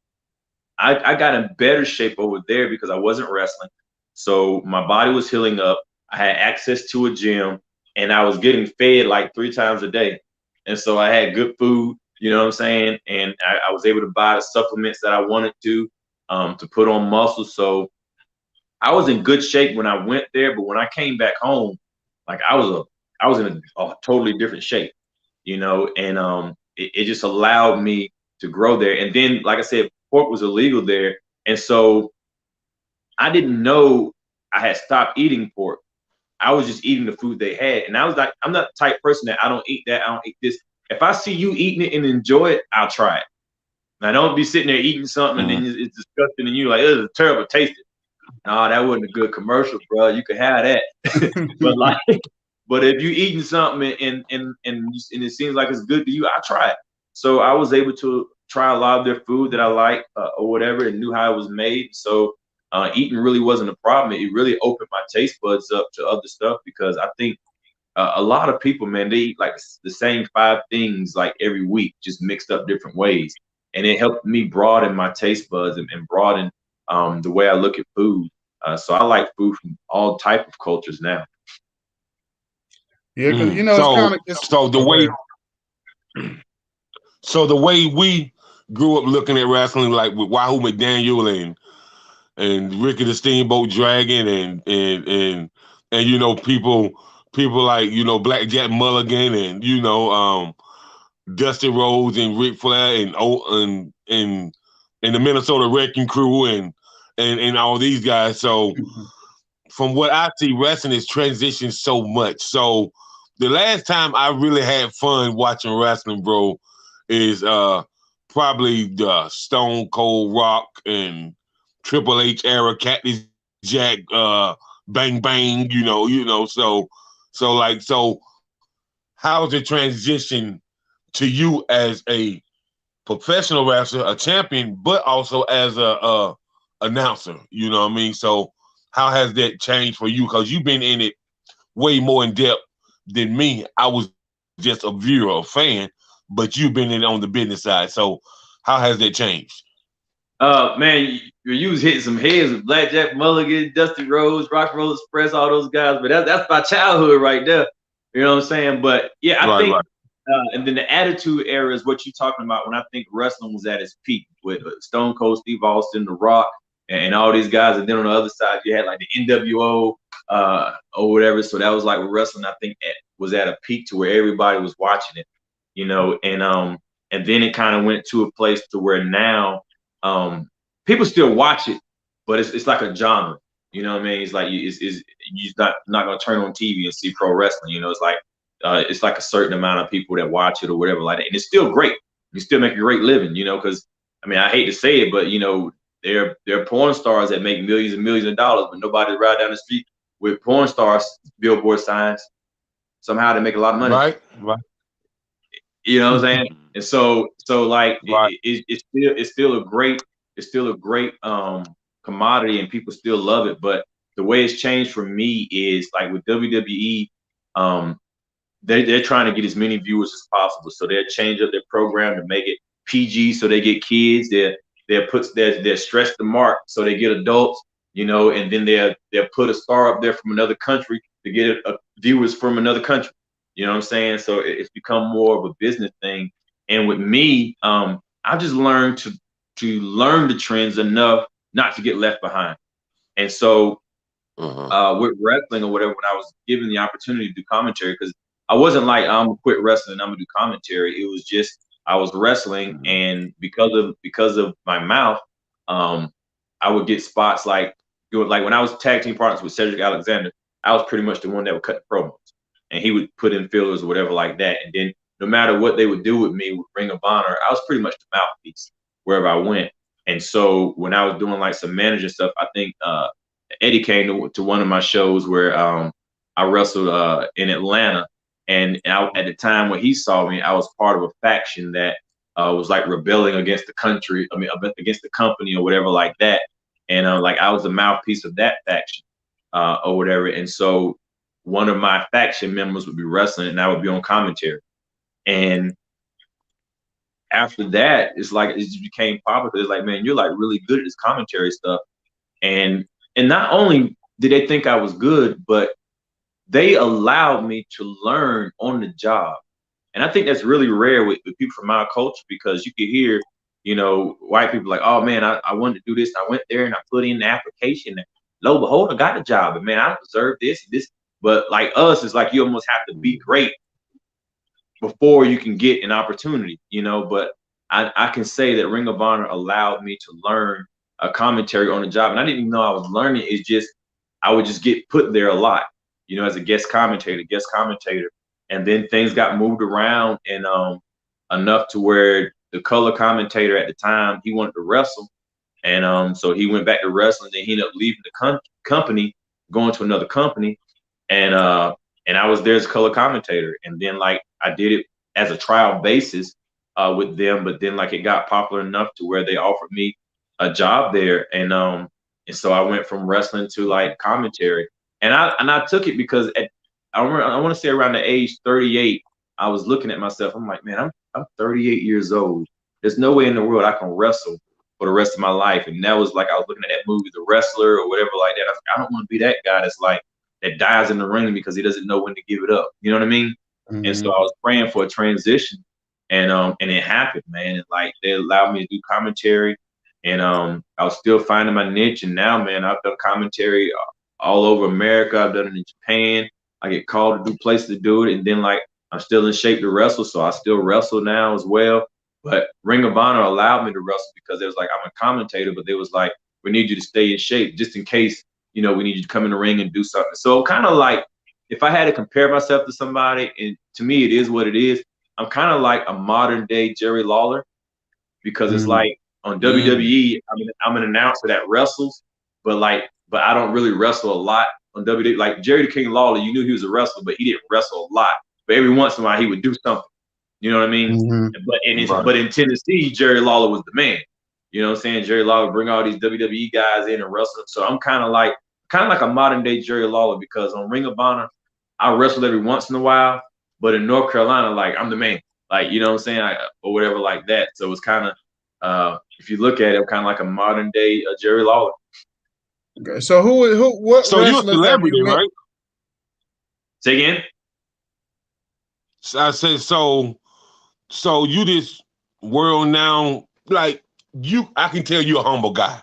I got in better shape over there because I wasn't wrestling. So my body was healing up. I had access to a gym, and I was getting fed like 3 times a day. And so I had good food, you know what I'm saying? And I was able to buy the supplements that I wanted to put on muscle. So I was in good shape when I went there, but when I came back home, like I was in a totally different shape, and it just allowed me to grow there. And then, like I said, pork was illegal there. And so I didn't know I had stopped eating pork. I was just eating the food they had. And I was like, I'm not the type of person that I don't eat that, I don't eat this. if I see you eating it and enjoy it, I'll try it. Now, don't be sitting there eating something and then it's disgusting and you like, it's terrible tasting. No, that wasn't a good commercial, bro. You could have that. But if you eating something and it seems like it's good to you, I try it. So I was able to try a lot of their food that I like or whatever, and knew how it was made. So eating really wasn't a problem. It really opened my taste buds up to other stuff, because I think a lot of people, man, they eat like the same 5 things like every week, just mixed up different ways. And it helped me broaden my taste buds and broaden the way I look at food. So I like food from all type of cultures now. Yeah, because it's kind of so the way we grew up looking at wrestling, like with Wahoo McDaniel and Ricky the Steamboat Dragon and you know, people like, you know, Black Jack Mulligan and, you know, Dusty Rhodes and Ric Flair and the Minnesota Wrecking Crew and all these guys. So from what I see, wrestling has transitioned so much. So the last time I really had fun watching wrestling, bro, is probably the Stone Cold Rock and Triple H era, Cactus Jack, Bang Bang, you know. So how's the transition to you as a professional wrestler, a champion, but also as a announcer? You know what I mean? So how has that changed for you? Because you've been in it way more in depth than me. I was just a viewer, a fan, but you've been in it on the business side. So how has that changed? Man, you was hitting some heads with Black Jack Mulligan, Dusty Rhodes, Rock Roll Express, all those guys. But that's my childhood right there. You know what I'm saying? But yeah, I think. Right. And then the Attitude Era is what you're talking about when I think wrestling was at its peak with Stone Cold Steve Austin, The Rock, and all these guys. And then on the other side, you had like the NWO or whatever. So that was like wrestling, I think, was at a peak to where everybody was watching it, you know. And then it kind of went to a place to where now people still watch it, but it's like a genre. You know what I mean? It's like you're not gonna turn on TV and see pro wrestling. You know, it's like a certain amount of people that watch it or whatever like that. And it's still great. You still make a great living, you know, because I mean, I hate to say it, but you know, there are porn stars that make millions and millions of dollars, but nobody ride down the street with porn stars billboard signs. Somehow they make a lot of money. Right. You know what I'm saying? And so like right. it's still a great commodity, and people still love it. But the way it's changed for me is like with WWE, they're trying to get as many viewers as possible. So they'll change up their program to make it PG, so they get kids. They'll stretch the mark so they get adults, you know, and then they'll put a star up there from another country to get viewers from another country. You know what I'm saying? So it's become more of a business thing. And with me, I just learned to learn the trends enough not to get left behind. And so with wrestling or whatever, when I was given the opportunity to do commentary, because I wasn't like, I'm gonna quit wrestling, I'm gonna do commentary. It was just I was wrestling, and because of my mouth, I would get spots like when I was tag team partners with Cedric Alexander, I was pretty much the one that would cut the promos, and he would put in fillers or whatever like that. And then no matter what they would do with me with Ring of Honor, I was pretty much the mouthpiece wherever I went. And so when I was doing like some manager stuff, I think Eddie came to one of my shows where I wrestled in Atlanta. And at the time when he saw me, I was part of a faction that was like rebelling against the country, against the company or whatever like that. And like I was the mouthpiece of that faction or whatever. And so one of my faction members would be wrestling and I would be on commentary. And after that, it's like it just became popular. It's like, man, you're like really good at this commentary stuff. And not only did they think I was good, but they allowed me to learn on the job. And I think that's really rare with people from our culture, because you can hear, you know, white people like, oh man, I wanted to do this. I went there and I put in the application and lo and behold, I got a job. And man, I deserve this. But like us, it's like you almost have to be great before you can get an opportunity, you know. But I can say that Ring of Honor allowed me to learn a commentary on the job. And I didn't even know I was learning. It's just, I would just get put there a lot, you know, as a guest commentator. and then things got moved around and enough to where the color commentator at the time, he wanted to wrestle, and so he went back to wrestling. Then he ended up leaving the company, going to another company, and I was there as color commentator. And then like I did it as a trial basis with them, but then like it got popular enough to where they offered me a job there, and so I went from wrestling to like commentary, and I took it because I want to say around the age 38, I was looking at myself. I'm like, man, I'm 38 years old. There's no way in the world I can wrestle for the rest of my life. And that was like I was looking at that movie, The Wrestler or whatever like that. I was like, I don't want to be that guy that's like that dies in the ring because he doesn't know when to give it up. You know what I mean? Mm-hmm. And so I was praying for a transition, and it happened, man. And like they allowed me to do commentary, and I was still finding my niche. And now, man, I've done commentary all over America. I've done it in Japan. I get called to do places to do it, and then like I'm still in shape to wrestle, so I still wrestle now as well. But Ring of Honor allowed me to wrestle because it was like I'm a commentator, but they was like, we need you to stay in shape just in case, you know, we need you to come in the ring and do something. So kind of like if I had to compare myself to somebody, and to me it is what it is, I'm kind of like a modern day Jerry Lawler, because it's like on WWE, I'm an announcer that wrestles, but I don't really wrestle a lot on WWE. Like Jerry the King Lawler, you knew he was a wrestler, but he didn't wrestle a lot. But every once in a while he would do something. You know what I mean? Mm-hmm. But in Tennessee, Jerry Lawler was the man. You know what I'm saying? Jerry Lawler would bring all these WWE guys in and wrestle. So I'm kind of like a modern day Jerry Lawler, because on Ring of Honor, I wrestle every once in a while, but in North Carolina, like I'm the man. Like, you know what I'm saying? Or whatever like that. So it's kind of, if you look at it, I'm kind of like a modern day Jerry Lawler. Okay. So what? So you're a celebrity, right? Say again? I said, so you this world now, like I can tell you're a humble guy,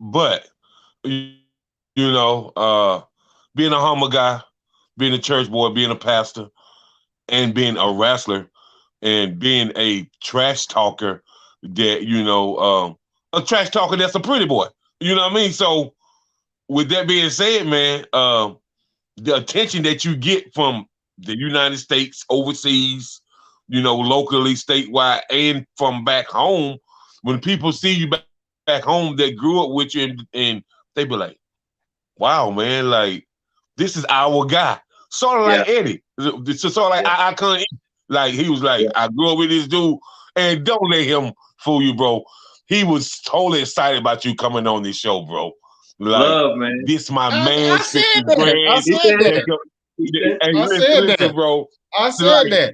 but you know, being a humble guy, being a church boy, being a pastor, and being a wrestler, and being a trash talker that, you know, a trash talker that's a pretty boy. You know what I mean? So with that being said, man, the attention that you get from the United States, overseas, you know, locally, statewide, and from back home, when people see you back home that grew up with you, and they be like, wow, man, like, this is our guy. Sort of like Eddie. Sort of like Icon. Like, he was like, I grew up with this dude, and don't let him fool you, bro. He was totally excited about you coming on this show, bro. Like, love, man. This my man. I said that. Hey, listen, bro. I said that.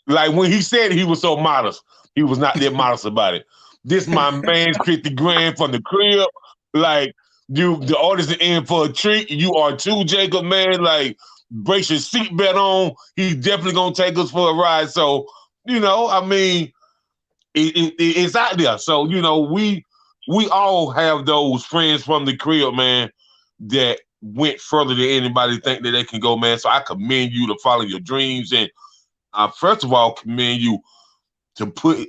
Like when he said he was so modest, he was not that modest about it. This my man, 50 grand from the crib. Like, the artist is in for a treat. You are too, Jacob, man. Like, brace your seatbelt on. He's definitely gonna take us for a ride. So, you know, I mean, it's out there. So, you know, we all have those friends from the crib, man, that went further than anybody think that they can go, man. So I commend you to follow your dreams, and first of all, commend you to put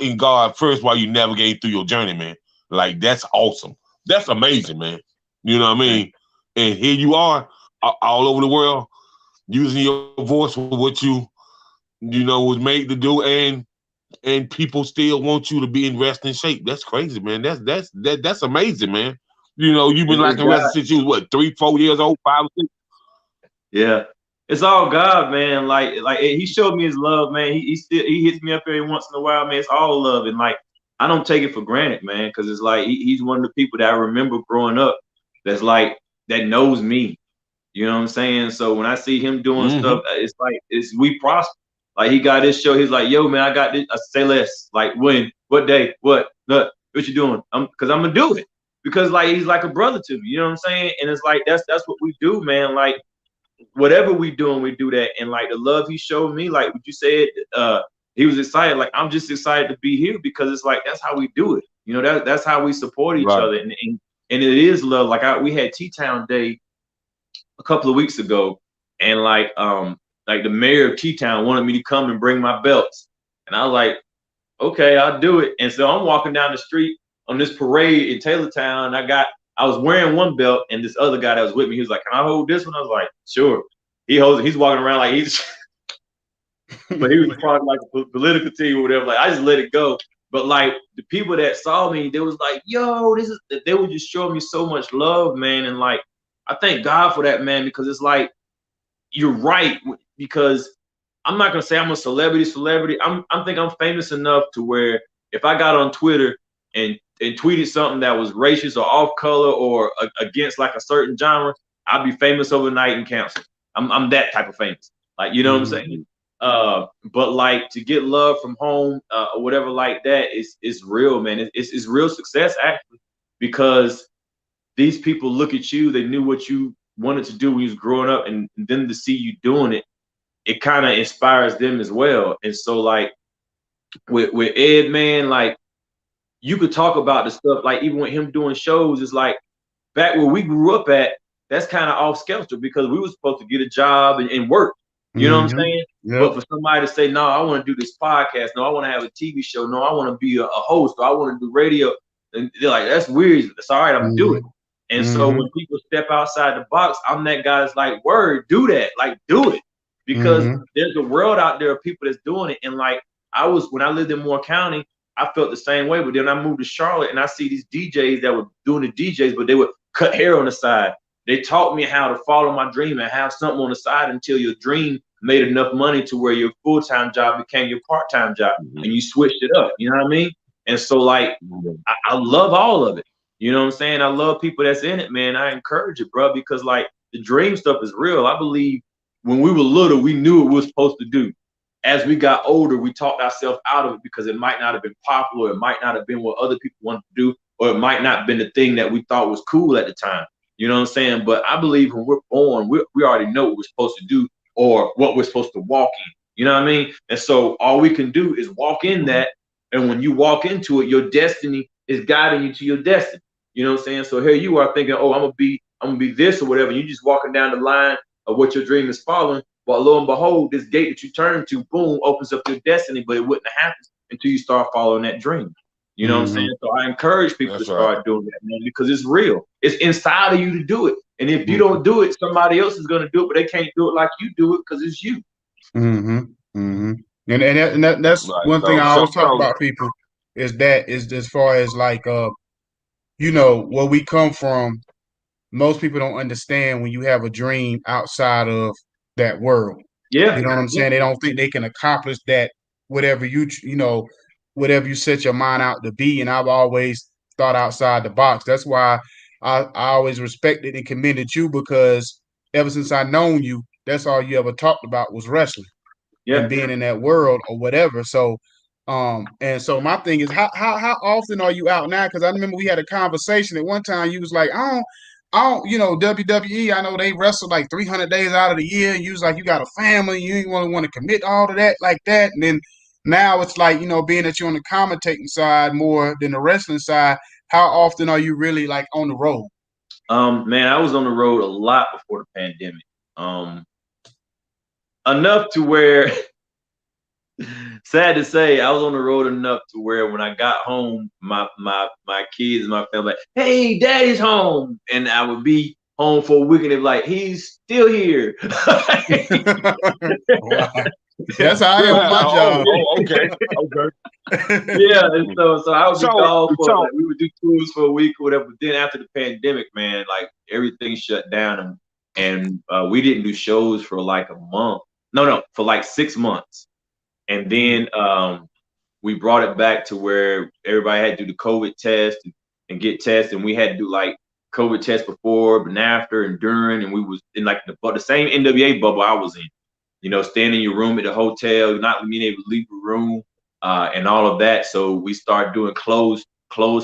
in God first while you navigate through your journey, man. Like, that's awesome. That's amazing, man. You know what I mean? And here you are, all over the world, using your voice for what you know was made to do, and people still want you to be in wrestling shape. That's crazy, man. That's amazing, man. You know, you've been liking wrestling since you was what, 3, 4 years old, 5 or 6? Yeah. It's all God, man. Like he showed me his love, man. He hits me up every once in a while, man. It's all love, and like I don't take it for granted, man, because it's like he's one of the people that I remember growing up that's like that knows me. You know what I'm saying? So when I see him doing stuff, it's like we prosper. Like, he got his show. He's like, yo, man, I got this. I say less. Like, when? What day? What? What you doing? Because I'm gonna do it. Because like he's like a brother to me. You know what I'm saying? And it's like that's what we do, man. Like, whatever we doing, we do that. And like the love he showed me, like what you said, he was excited. Like, I'm just excited to be here because it's like that's how we do it. You know, that's how we support each other. And it is love. Like we had T-Town Day a couple of weeks ago, and like the mayor of T-Town wanted me to come and bring my belts. And I was like, okay, I'll do it. And so I'm walking down the street on this parade in Taylortown. I was wearing one belt, and this other guy that was with me, he was like, can I hold this one? I was like, sure. he's walking around like he's but he was part of like the political team or whatever. Like I just let it go. But like the people that saw me, they was like, yo, they would just show me so much love, man. And like I thank God for that, man, because it's like you're right, because I'm not gonna say I'm a celebrity. I think I'm famous enough to where if I got on Twitter and tweeted something that was racist or off color or against like a certain genre, I'd be famous overnight and canceled. I'm that type of famous. Like, you know what I'm saying? But like to get love from home or whatever like that is real, man. It's real success actually, because these people look at you, they knew what you wanted to do when you was growing up, and then to see you doing it, it kind of inspires them as well. And so like with Ed, man, like you could talk about the stuff, like even with him doing shows, it's like back where we grew up at, that's kind of off schedule because we were supposed to get a job and work. You know what I'm saying? Yep. But for somebody to say, no, I want to do this podcast. No, I want to have a TV show. No, I want to be a host. Or I want to do radio. And they're like, that's weird. It's all right. I'm going to do it. And so when people step outside the box, I'm that guy that's like, word, do that. Like, do it. Because there's a world out there of people that's doing it. And like, when I lived in Moore County, I felt the same way. But then I moved to Charlotte and I see these DJs that were doing the DJs, but they would cut hair on the side. They taught me how to follow my dream and have something on the side until your dream made enough money to where your full-time job became your part-time job and you switched it up. You know what I mean? And so like, I love all of it. You know what I'm saying? I love people that's in it, man. I encourage it, bro, because like the dream stuff is real. I believe when we were little, we knew what we were supposed to do. As we got older, we talked ourselves out of it because it might not have been popular. It might not have been what other people wanted to do, or it might not have been the thing that we thought was cool at the time. You know what I'm saying? But I believe when we're born, we already know what we're supposed to do or what we're supposed to walk in. You know what I mean? And so all we can do is walk in that. And when you walk into it, your destiny is guiding you to your destiny. You know what I'm saying? So here you are thinking, oh, I'm gonna be this or whatever. And you're just walking down the line of what your dream is following. But lo and behold, this gate that you turn to, boom, opens up your destiny. But it wouldn't happen until you start following that dream. You know what I'm saying? So I encourage people to start doing that, man, because it's real. It's inside of you to do it. And if you don't do it, somebody else is going to do it, but they can't do it like you do it because it's you. And that's right. One thing I always talk about people is as far as like, you know, where we come from, most people don't understand when you have a dream outside of that world. Yeah. You know what I'm saying? They don't think they can accomplish that, whatever whatever you set your mind out to be. And I've always thought outside the box. That's why I always respected and commended you, because ever since I known you, that's all you ever talked about was wrestling and being in that world or whatever. So, and so my thing is, how often are you out now? Because I remember we had a conversation at one time. You was like, I don't, you know, WWE, I know they wrestle like 300 days out of the year. And you was like, you got a family, you ain't want to commit all to that like that. And then now it's like, you know, being that you're on the commentating side more than the wrestling side, how often are you really like on the road? Man, I was on the road a lot before the pandemic. Enough to where, sad to say, I was on the road enough to where when I got home, my kids and my family like, hey, daddy's home. And I would be home for a week and they'd be like, he's still here. Wow. That's how I am with my job. Okay. Yeah, and so I would be gone for like, we would do tours for a week or whatever. But then after the pandemic, man, like everything shut down and we didn't do shows for like a month. No, for like 6 months. And then we brought it back to where everybody had to do the COVID test and get tested. And we had to do like COVID tests before, but after and during. And we was in like the same NWA bubble I was in. You know, staying in your room at the hotel, not being able to leave the room, and all of that. So we started doing closed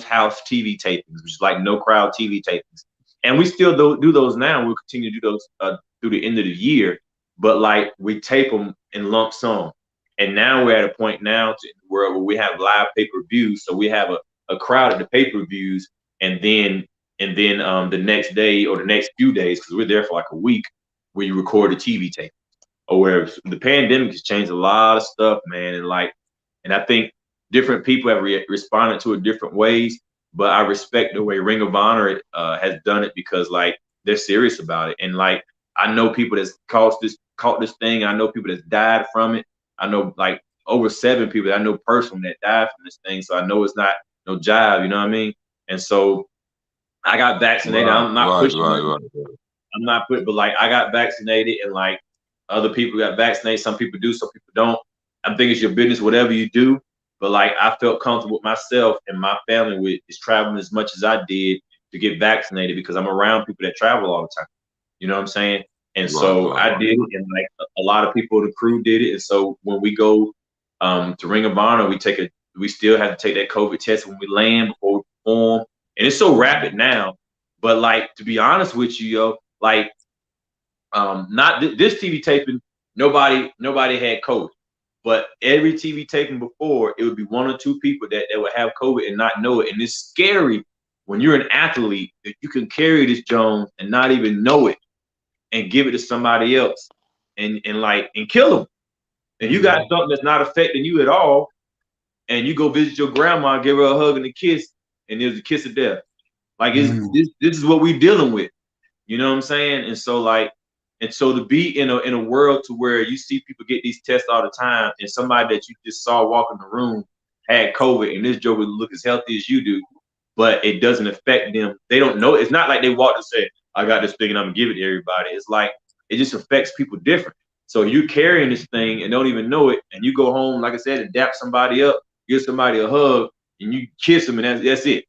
house TV tapings, which is like no crowd TV tapings. And we still do those now. We'll continue to do those through the end of the year. But like we tape them in lump sum. And now we're at a point now where we have live pay-per-views. So we have a crowd at the pay-per-views, and then the next day or the next few days, because we're there for like a week, where you record a TV tape. Or where the pandemic has changed a lot of stuff, man. And I think different people have responded to it different ways, but I respect the way Ring of Honor has done it because like they're serious about it. And like I know people that's caught this thing. I know people that's died from it. I know like over 7 people that I know personally that died from this thing. So I know it's not no jive, you know what I mean? And so I got vaccinated. I'm not pushing it. I'm not putting, but like I got vaccinated and like other people got vaccinated. Some people do, some people don't. I think it's your business, whatever you do. But like I felt comfortable with myself and my family with is traveling as much as I did to get vaccinated because I'm around people that travel all the time. You know what I'm saying? And so I did it, and like a lot of people in the crew did it. And so when we go to Ring of Honor, we still have to take that COVID test when we land before we perform. And it's so rapid now. But like to be honest with you, yo, like not this TV taping, nobody had COVID. But every TV taping before, it would be 1 or 2 people that would have COVID and not know it. And it's scary when you're an athlete that you can carry this Jones and not even know it and give it to somebody else and kill them. And you got something that's not affecting you at all. And you go visit your grandma, give her a hug and a kiss, and there's a kiss of death. Like this is what we're dealing with. You know what I'm saying? And so to be in a world to where you see people get these tests all the time, and somebody that you just saw walk in the room had COVID, and this joker look as healthy as you do, but it doesn't affect them. They don't know. It's not like they walked and said, "I got this thing and I'm gonna give it to everybody." It's like it just affects people different. So you carrying this thing and don't even know it, and you go home, like I said, and dap somebody up, give somebody a hug, and you kiss them, and that's it.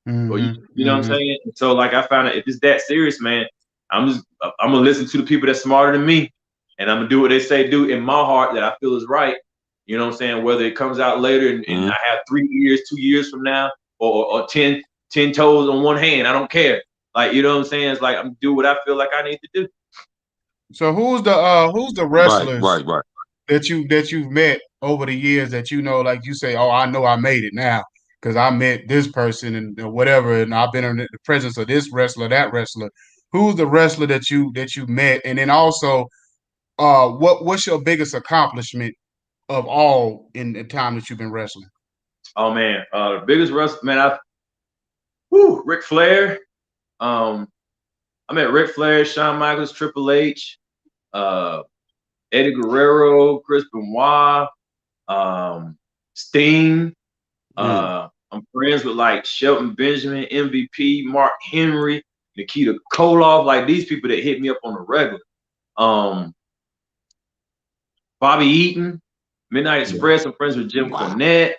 Or you know what I'm saying? So like I found out if it's that serious, man, I'm gonna listen to the people that's smarter than me, and I'm gonna do what they say do in my heart that I feel is right. You know what I'm saying? Whether it comes out later and I have 3 years, 2 years from now, or 10 toes on one hand, I don't care. Like you know what I'm saying? It's like I'm do what I feel like I need to do. So who's the wrestlers that you've met over the years that you know, like you say, oh, I know I made it now because I met this person and whatever, and I've been in the presence of this wrestler, that wrestler. Who's the wrestler that you met, and then also, what's your biggest accomplishment of all in the time that you've been wrestling? Oh man, the biggest wrestler, man, Ric Flair. I met Ric Flair, Shawn Michaels, Triple H, Eddie Guerrero, Chris Benoit, Sting. I'm friends with like Shelton Benjamin, MVP, Mark Henry, Nikita Koloff, like these people that hit me up on the regular. Bobby Eaton, Midnight Express. I'm friends with Jim Cornette.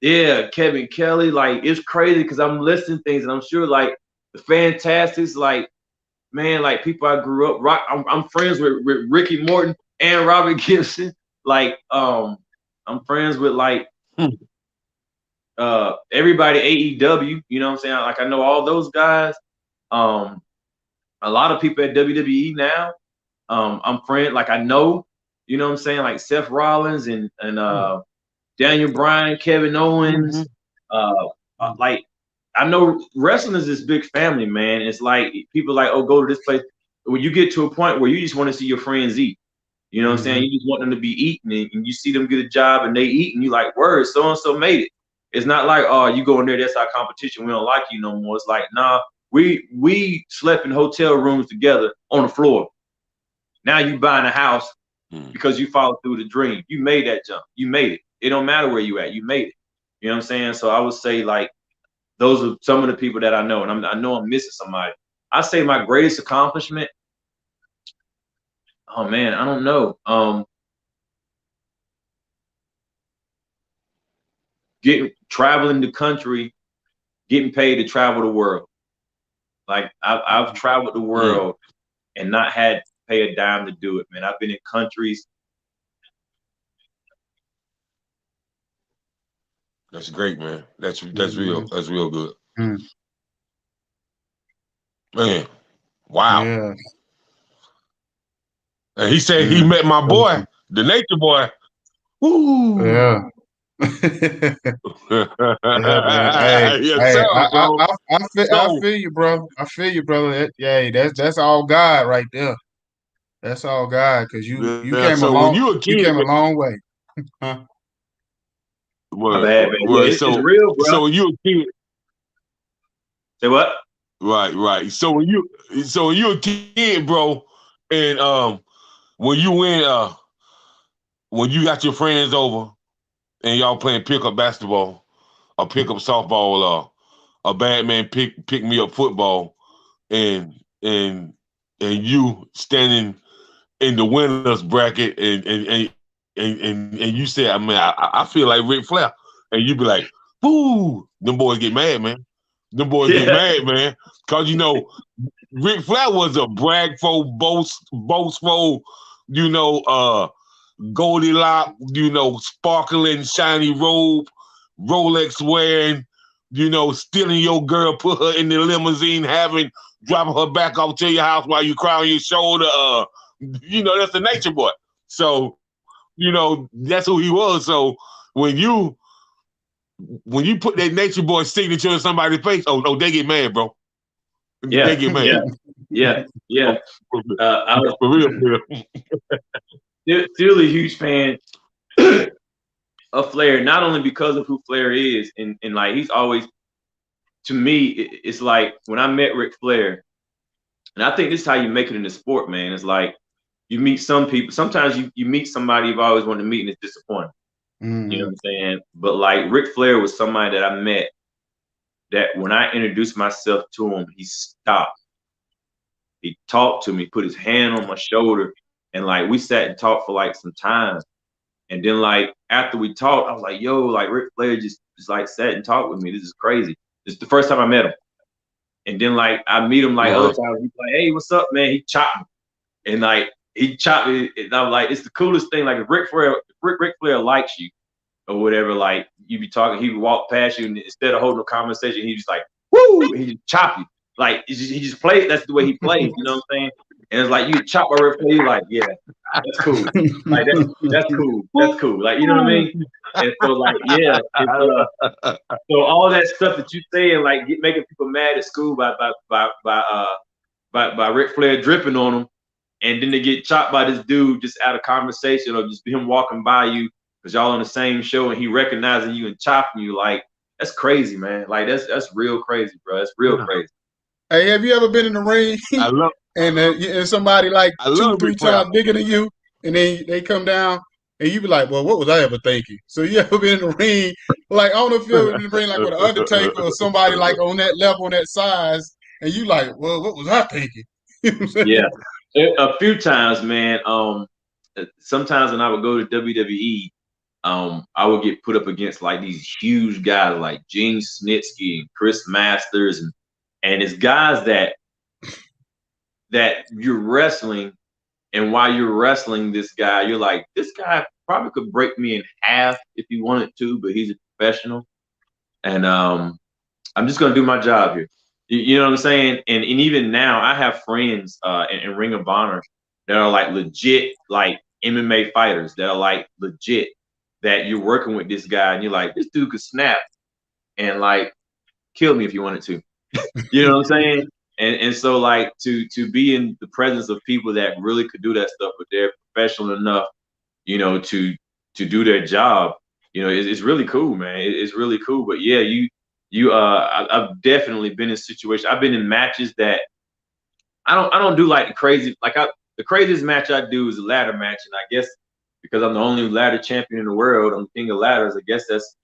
Yeah, Kevin Kelly. Like it's crazy because I'm listening things and I'm sure like the Fantastics, like man, like people I grew up. I'm friends with Ricky Morton and Robert Gibson. Like I'm friends with like everybody AEW. You know what I'm saying? Like I know all those guys. A lot of people at WWE now. I'm friends. Like I know. You know what I'm saying? Like Seth Rollins and Daniel Bryan, Kevin Owens. Like I know wrestling is this big family, man. It's like people like, oh, go to this place. When you get to a point where you just want to see your friends eat, you know what I'm saying? You just want them to be eating, and you see them get a job and they eat, and you like, word, so and so made it. It's not like, oh, you go in there, that's our competition. We don't like you no more. It's like, nah, we slept in hotel rooms together on the floor. Now you buying a house because you followed through the dream. You made that jump. You made it. It don't matter where you at. You made it. You know what I'm saying? So I would say like those are some of the people that I know, and I know I'm missing somebody. I say my greatest accomplishment. Oh man, I don't know. Traveling the country, getting paid to travel the world. Like I've traveled the world and not had to pay a dime to do it, man. I've been in countries. That's great, man. That's real. That's real good. Man, wow. Yeah. And he said he met my boy, the Nature Boy. Woo. Yeah. Yeah, man. Hey, yes, hey, I feel you, bro. I feel you, brother. That's all God right there. That's all God, because you came so when you a kid, you came a long way. Huh? My bad, man. Yeah, it's real, bro. So when you a kid, say what? Right. So when you a kid, bro, And when you win, when you got your friends over and y'all playing pickup basketball or pickup softball or a bad man pick me up football, and and you standing in the winners bracket, and you say, I mean, I feel like Ric Flair, and you be like, "Woo!" Them boys get mad, man. Them boys get mad, man, because Ric Flair was a bragful, boastful, Goldilocks, sparkling, shiny robe, Rolex wearing, stealing your girl, put her in the limousine, dropping her back off to your house while you cry on your shoulder. That's the nature boy. So, that's who he was. So when you put that nature boy signature in somebody's face, oh, they get mad, bro. Yeah, they get mad. Yeah. I was for real. Still a huge fan of Flair, not only because of who Flair is, and like he's always, to me, it's like when I met Ric Flair, and I think this is how you make it in the sport, man. It's like you meet some people. Sometimes you meet somebody you've always wanted to meet, and it's disappointing. Mm-hmm. You know what I'm saying? But like Ric Flair was somebody that I met that when I introduced myself to him, he stopped. He talked to me, put his hand on my shoulder, and like we sat and talked for like some time. And then like after we talked, I was like, yo, like Ric Flair just like sat and talked with me. This is crazy. This is the first time I met him. And then like I meet him like other times. He's like, hey, what's up, man? He chopped me. And like he chopped me. And I'm like, it's the coolest thing. Like if Ric Flair likes you or whatever, like you be talking, he would walk past you, and instead of holding a conversation, he just like, woo, and he just chop you. Like he just plays. That's the way he plays. You know what I'm saying? And it's like you chop my Ric Flair, you're like, yeah, that's cool. Like that's cool. That's cool. Like, you know what I mean? And so like, yeah. So all that stuff that you saying, like making people mad at school by Ric Flair dripping on them, and then they get chopped by this dude just out of conversation or just him walking by you because y'all on the same show and he recognizing you and chopping you, like that's crazy, man. Like that's real crazy, bro. That's real crazy. Hey, have you ever been in the ring and somebody like 2-3 times bigger than you, and they come down and you be like, well, what was I ever thinking? So you ever been in the ring, like I don't know if you ever been in the ring like with an Undertaker or somebody like on that level, on that size, and you like, well, what was I thinking? Yeah, a few times, man. Sometimes when I would go to WWE, I would get put up against like these huge guys like Gene Snitsky and Chris Masters, and it's guys that you're wrestling, and while you're wrestling this guy, you're like, this guy probably could break me in half if he wanted to, but he's a professional, and I'm just gonna do my job here. You know what I'm saying? And even now, I have friends in Ring of Honor that are like legit, like MMA fighters that are like legit, that you're working with this guy and you're like, this dude could snap and like kill me if you wanted to. You know what I'm saying? And so like to be in the presence of people that really could do that stuff, but they're professional enough, to do their job, it's really cool, man. It's really cool. But yeah, I've definitely been in situations. I've been in matches that I don't do like the crazy, the craziest match I do is a ladder match, and I guess because I'm the only ladder champion in the world, I'm king of ladders. I guess that's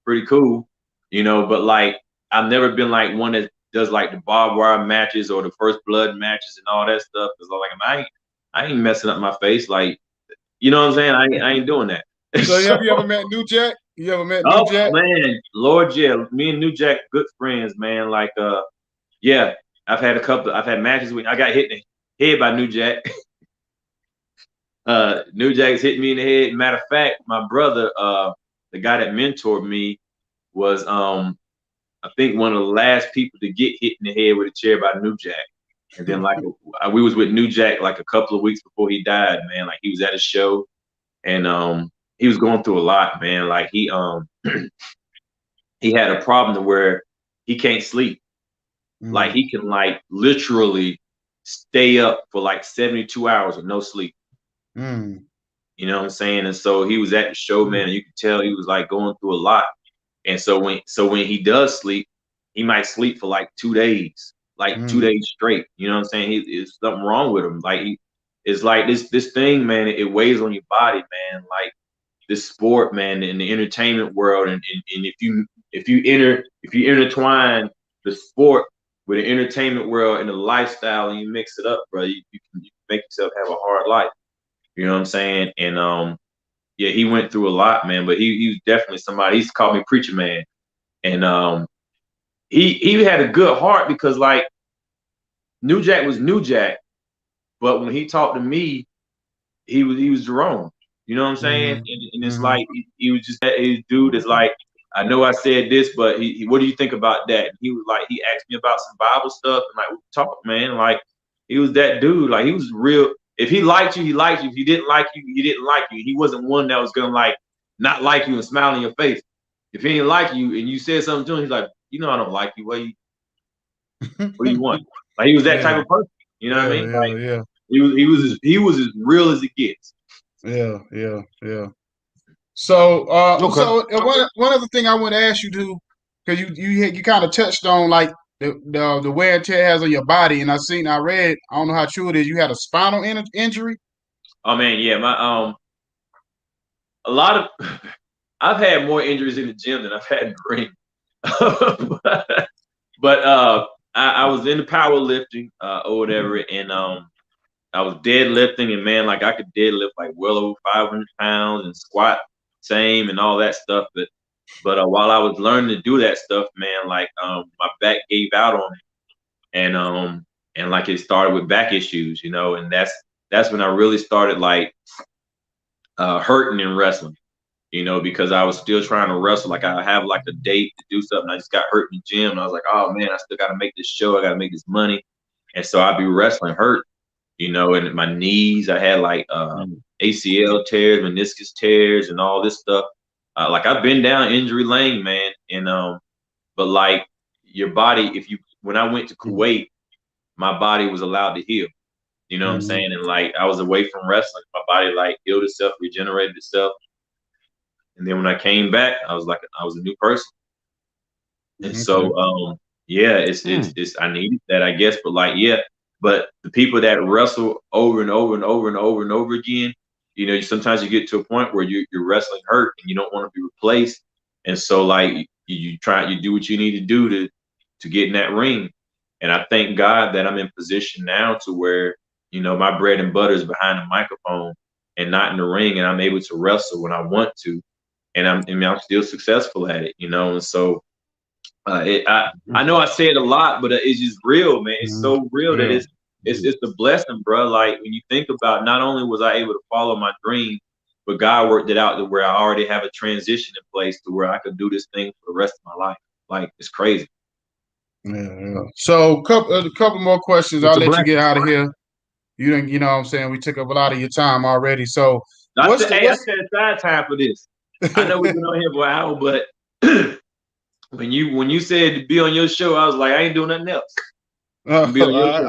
pretty cool, But like I've never been like one that does like the barbed wire matches or the first blood matches and all that stuff. Because like I ain't messing up my face, like you know what I'm saying. I ain't doing that. So have you ever met New Jack? You ever met New Jack? Oh man, Lord, yeah, me and New Jack good friends, man. Like yeah, I've had matches with. I got hit in the head by New Jack. New Jack's hit me in the head. Matter of fact, my brother, the guy that mentored me, was I think one of the last people to get hit in the head with a chair by New Jack. And then like we was with New Jack like a couple of weeks before he died, man. Like he was at a show, and he was going through a lot, man. Like he he had a problem to where he can't sleep. Like he can like literally stay up for like 72 hours with no sleep. You know what I'm saying? And so he was at the show, man, and you could tell he was like going through a lot. And so when he does sleep, he might sleep for like 2 days, like 2 days straight. You know what I'm saying? There's something wrong with him. Like it's like this thing, man. It weighs on your body, man. Like this sport, man, in the entertainment world, and if you intertwine the sport with the entertainment world and the lifestyle, and you mix it up, bro, you can make yourself have a hard life. You know what I'm saying? And yeah, he went through a lot, man. But he was definitely somebody. He's called me preacher man, and he had a good heart because like New Jack was New Jack, but when he talked to me, he was Jerome. You know what I'm saying? And it's like he was just that dude that's like, I know I said this, but what do you think about that? And he was like, he asked me about some Bible stuff, and like we talked, man. Like he was that dude. Like he was real. If he liked you, he liked you. If he didn't like you, he didn't like you. He wasn't one that was gonna like not like you and smile in your face. If he didn't like you and you said something to him, he's like, you know, I don't like you. What do you want? Like he was that type of person. You know what I mean? Like, he was as real as it gets. Yeah. So, so one other thing I want to ask you to, because you kind of touched on like the wear and tear it has on your body, and I read, I don't know how true it is, you had a spinal injury. Oh man, yeah, my a lot of I've had more injuries in the gym than I've had in the ring, but I was into powerlifting or whatever, and I was deadlifting, and man, like I could deadlift like well over 500 pounds and squat same and all that stuff. But while I was learning to do that stuff, man, like my back gave out on it, and like it started with back issues, you know, and that's when I really started like hurting in wrestling, you know, because I was still trying to wrestle. Like I have like a date to do something. I just got hurt in the gym, and I was like, oh man, I still got to make this show. I got to make this money, and so I'd be wrestling hurt. You know, and my knees, I had like ACL tears, meniscus tears, and all this stuff. Like I've been down injury lane, man. And but like your body, when I went to Kuwait, my body was allowed to heal. You know what I'm saying? And like I was away from wrestling, my body like healed itself, regenerated itself. And then when I came back, I was a new person. And so yeah, it's I needed that, I guess. But like, yeah. But the people that wrestle over and over and over and over and over again, you know, sometimes you get to a point where you're wrestling hurt and you don't want to be replaced. And so like you do what you need to do to get in that ring. And I thank God that I'm in position now to where, you know, my bread and butter is behind the microphone and not in the ring, and I'm able to wrestle when I want to. And I'm still successful at it, you know. And so I know I say it a lot, but it's just real, man. It's so real that it's a blessing, bro. Like when you think about, not only was I able to follow my dream, but God worked it out to where I already have a transition in place to where I could do this thing for the rest of my life. Like it's crazy. Yeah. So a couple more questions. I'll let you get out of here. You know what I'm saying? We took up a lot of your time already. So I said side time for this. I know we've been on here for an hour, but when you said to be on your show, I was like, I ain't doing nothing else. I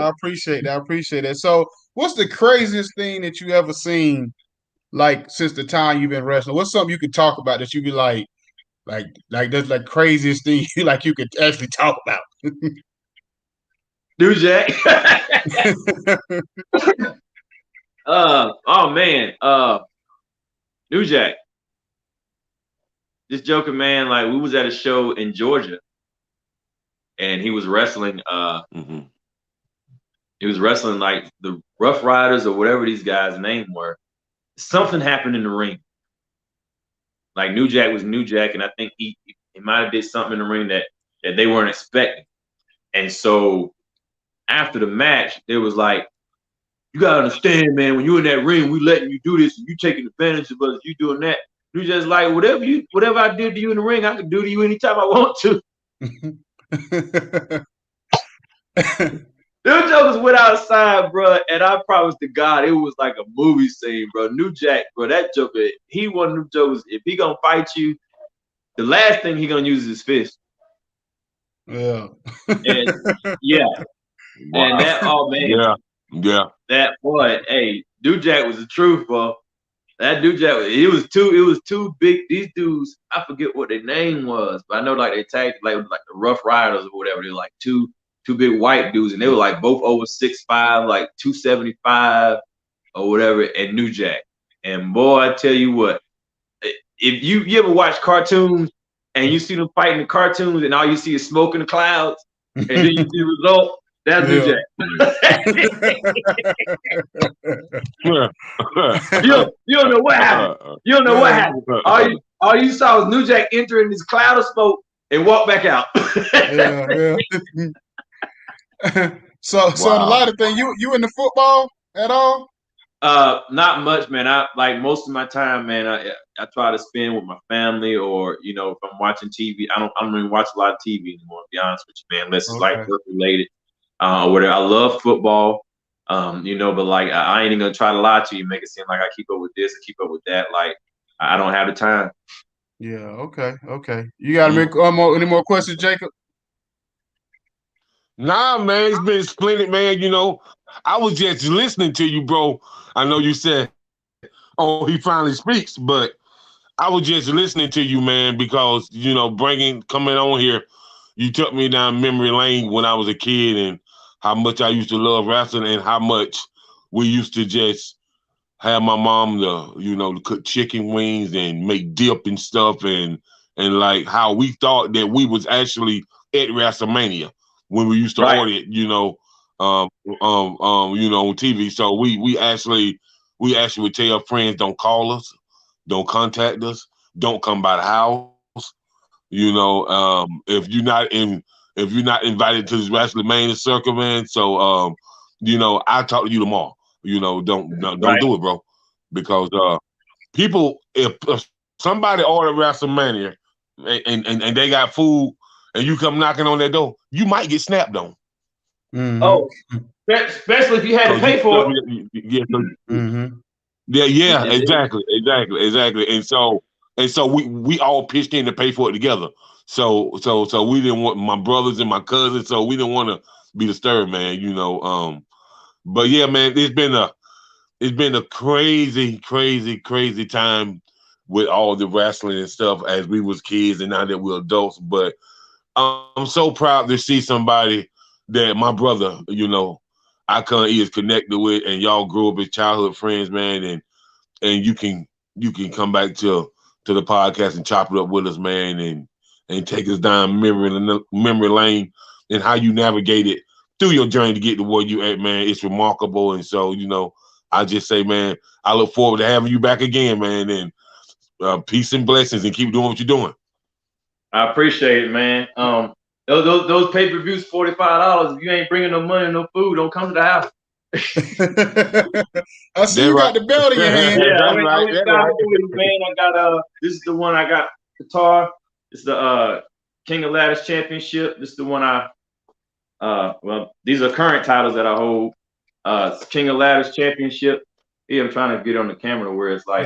appreciate that. I appreciate that. So what's the craziest thing that you ever seen, like since the time you've been wrestling? What's something you could talk about that you be like that's like craziest thing you like you could actually talk about? New Jack. Oh man. New Jack. Just joking, man. Like we was at a show in Georgia, and he was wrestling. He was wrestling like the Rough Riders or whatever these guys' names were. Something happened in the ring. Like New Jack was New Jack, and I think he might have did something in the ring that they weren't expecting. And so after the match, there was like, you gotta understand, man, when you're in that ring, we letting you do this, and you taking advantage of us, you doing that. You just like whatever I did to you in the ring, I can do to you anytime I want to. Them jokers went outside, bro, and I promise to God, it was like a movie scene, bro. New Jack, bro, that joker, he one of them jokers. If he gonna fight you, the last thing he gonna use is his fist. Yeah. And yeah. Wow. And that, oh man. Yeah. That boy, hey, New Jack was the truth, bro. That New Jack, it was too big. These dudes, I forget what their name was, but I know like they tagged like the Rough Riders or whatever. They're like two big white dudes, and they were like both over 6'5", like 275. or whatever at New Jack. And boy, I tell you what, if you ever watch cartoons and you see them fighting the cartoons and all you see is smoke in the clouds, and then you see the result, that's New Jack. you don't know what happened. You don't know what happened. All you saw was New Jack entering this cloud of smoke and walk back out. So a lot of things. You into football at all? Not much, man. I like most of my time, man. I try to spend with my family, or if I'm watching TV. I don't really watch a lot of TV anymore, to be honest with you, man. Unless it's like work related, or whatever. I love football, but like I ain't even gonna try to lie to you, make it seem like I keep up with this and keep up with that. Like I don't have the time. Yeah. Okay. You got any more questions, Jacob? Nah, man, it's been splendid, man. I was just listening to you, bro. I know you said, "Oh, he finally speaks," but I was just listening to you, man, because coming on here, you took me down memory lane when I was a kid, and how much I used to love wrestling, and how much we used to just have my mom to cook chicken wings and make dip and stuff, and like how we thought that we was actually at WrestleMania when we used to order it, on TV. So we actually would tell our friends, don't call us, don't contact us, don't come by the house. If you're not invited to this WrestleMania circle, man. So I'll talk to you tomorrow. Don't do it, bro, because people, if somebody ordered WrestleMania and they got food and you come knocking on their door, you might get snapped on. Mm-hmm. Oh, especially if you had to pay for it. Yeah, exactly. And so we all pitched in to pay for it together. So we didn't want my brothers and my cousins, so we didn't want to be disturbed, man. But yeah, man, it's been a crazy time with all the wrestling and stuff as we was kids and now that we're adults. But I'm so proud to see somebody that my brother, Icon E is connected with, and y'all grew up as childhood friends, man, and you can come back to the podcast and chop it up with us, man, and take us down memory lane and how you navigated through your journey to get to where you at, man. It's remarkable. And so, I just say, man, I look forward to having you back again, man, and peace and blessings, and keep doing what you're doing. I appreciate it, man. Those pay-per-views, $45. If you ain't bringing no money, no food, don't come to the house. I see you got the belt in your hand. Yeah, man. I got this is the one I got Qatar. It's the King of Ladders Championship. This is the one these are current titles that I hold. King of Ladders Championship. Yeah, I'm trying to get on the camera where it's like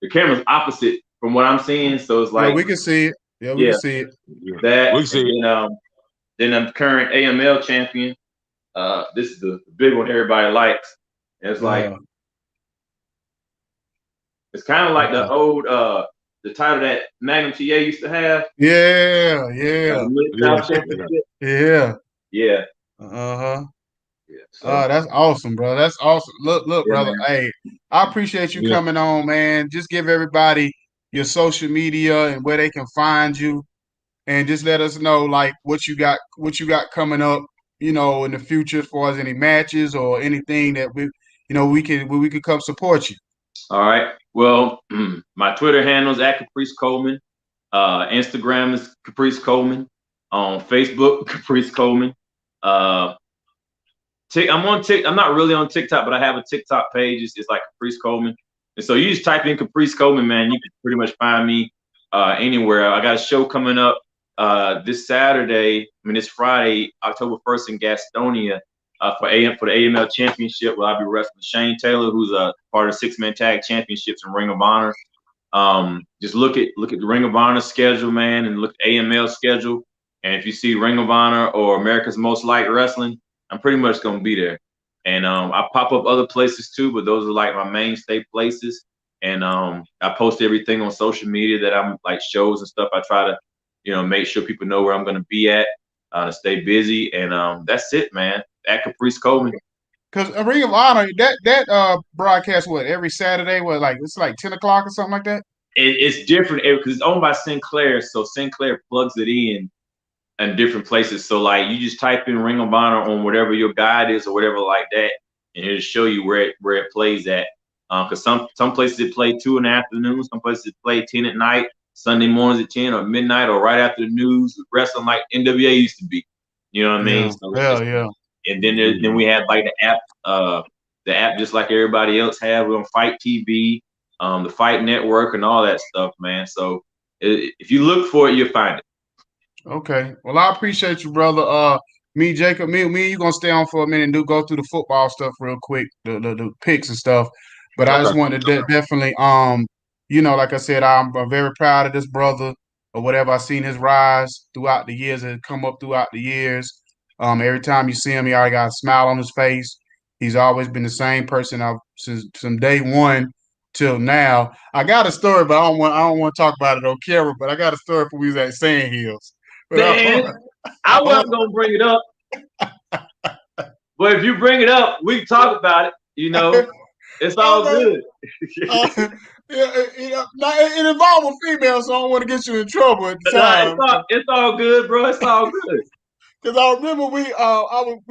the camera's opposite from what I'm seeing, so it's like we can see it. Yeah, we can see it. That we can see it. Then I'm current AML champion. This is the big one everybody likes. And it's like it's kind of like the old the title that Magnum TA used to have. Yeah. So, that's awesome, bro. That's awesome. Look, brother. Man. Hey, I appreciate you coming on, man. Just give everybody your social media and where they can find you, and just let us know like what you got coming up, in the future as far as any matches or anything that we can come support you. All right. Well, my Twitter handle is @Caprice Coleman. Instagram is Caprice Coleman. On Facebook, Caprice Coleman. I'm on TikTok. I'm not really on TikTok, but I have a TikTok page. It's like Caprice Coleman. And so you just type in Caprice Coleman, man. You can pretty much find me anywhere. I got a show coming up this Friday, October 1st in Gastonia for the AML Championship, where I'll be wrestling Shane Taylor, who's a part of the 6-man tag championships in Ring of Honor. Just look at the Ring of Honor schedule, man, and look at AML schedule. And if you see Ring of Honor or America's Most Liked Wrestling, I'm pretty much gonna be there. And I pop up other places too, but those are like my mainstay places. And I post everything on social media that I'm like shows and stuff. I try to, make sure people know where I'm gonna be at, to stay busy. And that's it, man. @Caprice Coleman. Because Ring of Honor, that broadcast every Saturday, like it's like 10 o'clock or something like that? It's different because it's owned by Sinclair, so Sinclair plugs it in different places. So like you just type in Ring of Honor on whatever your guide is or whatever like that, and it'll show you where it plays at. Because some places it play 2 in the afternoon, some places it play 10 at night, Sunday mornings at 10 or midnight or right after the news, wrestling like NWA used to be. You know what I mean? So yeah. And then we had like the app just like everybody else have. We're on Fight TV, the Fight Network, and all that stuff, man. So if you look for it, you'll find it. Okay. Well, I appreciate you, brother. Jacob, me and you gonna stay on for a minute and go through the football stuff real quick, the picks and stuff. But I just wanted to definitely, like I said, I'm very proud of this brother or whatever. I've seen his rise throughout the years and come up throughout the years. Every time you see him, he already got a smile on his face. He's always been the same person since from day one till now. I got a story, but I don't want to talk about it on camera. But I got a story for we was at Sand Hills. Man, I wasn't gonna bring it up, but if you bring it up, we can talk about it. It's all good. It involves a female, so I don't want to get you in trouble at the time. It's all good, bro. It's all good. Because I remember we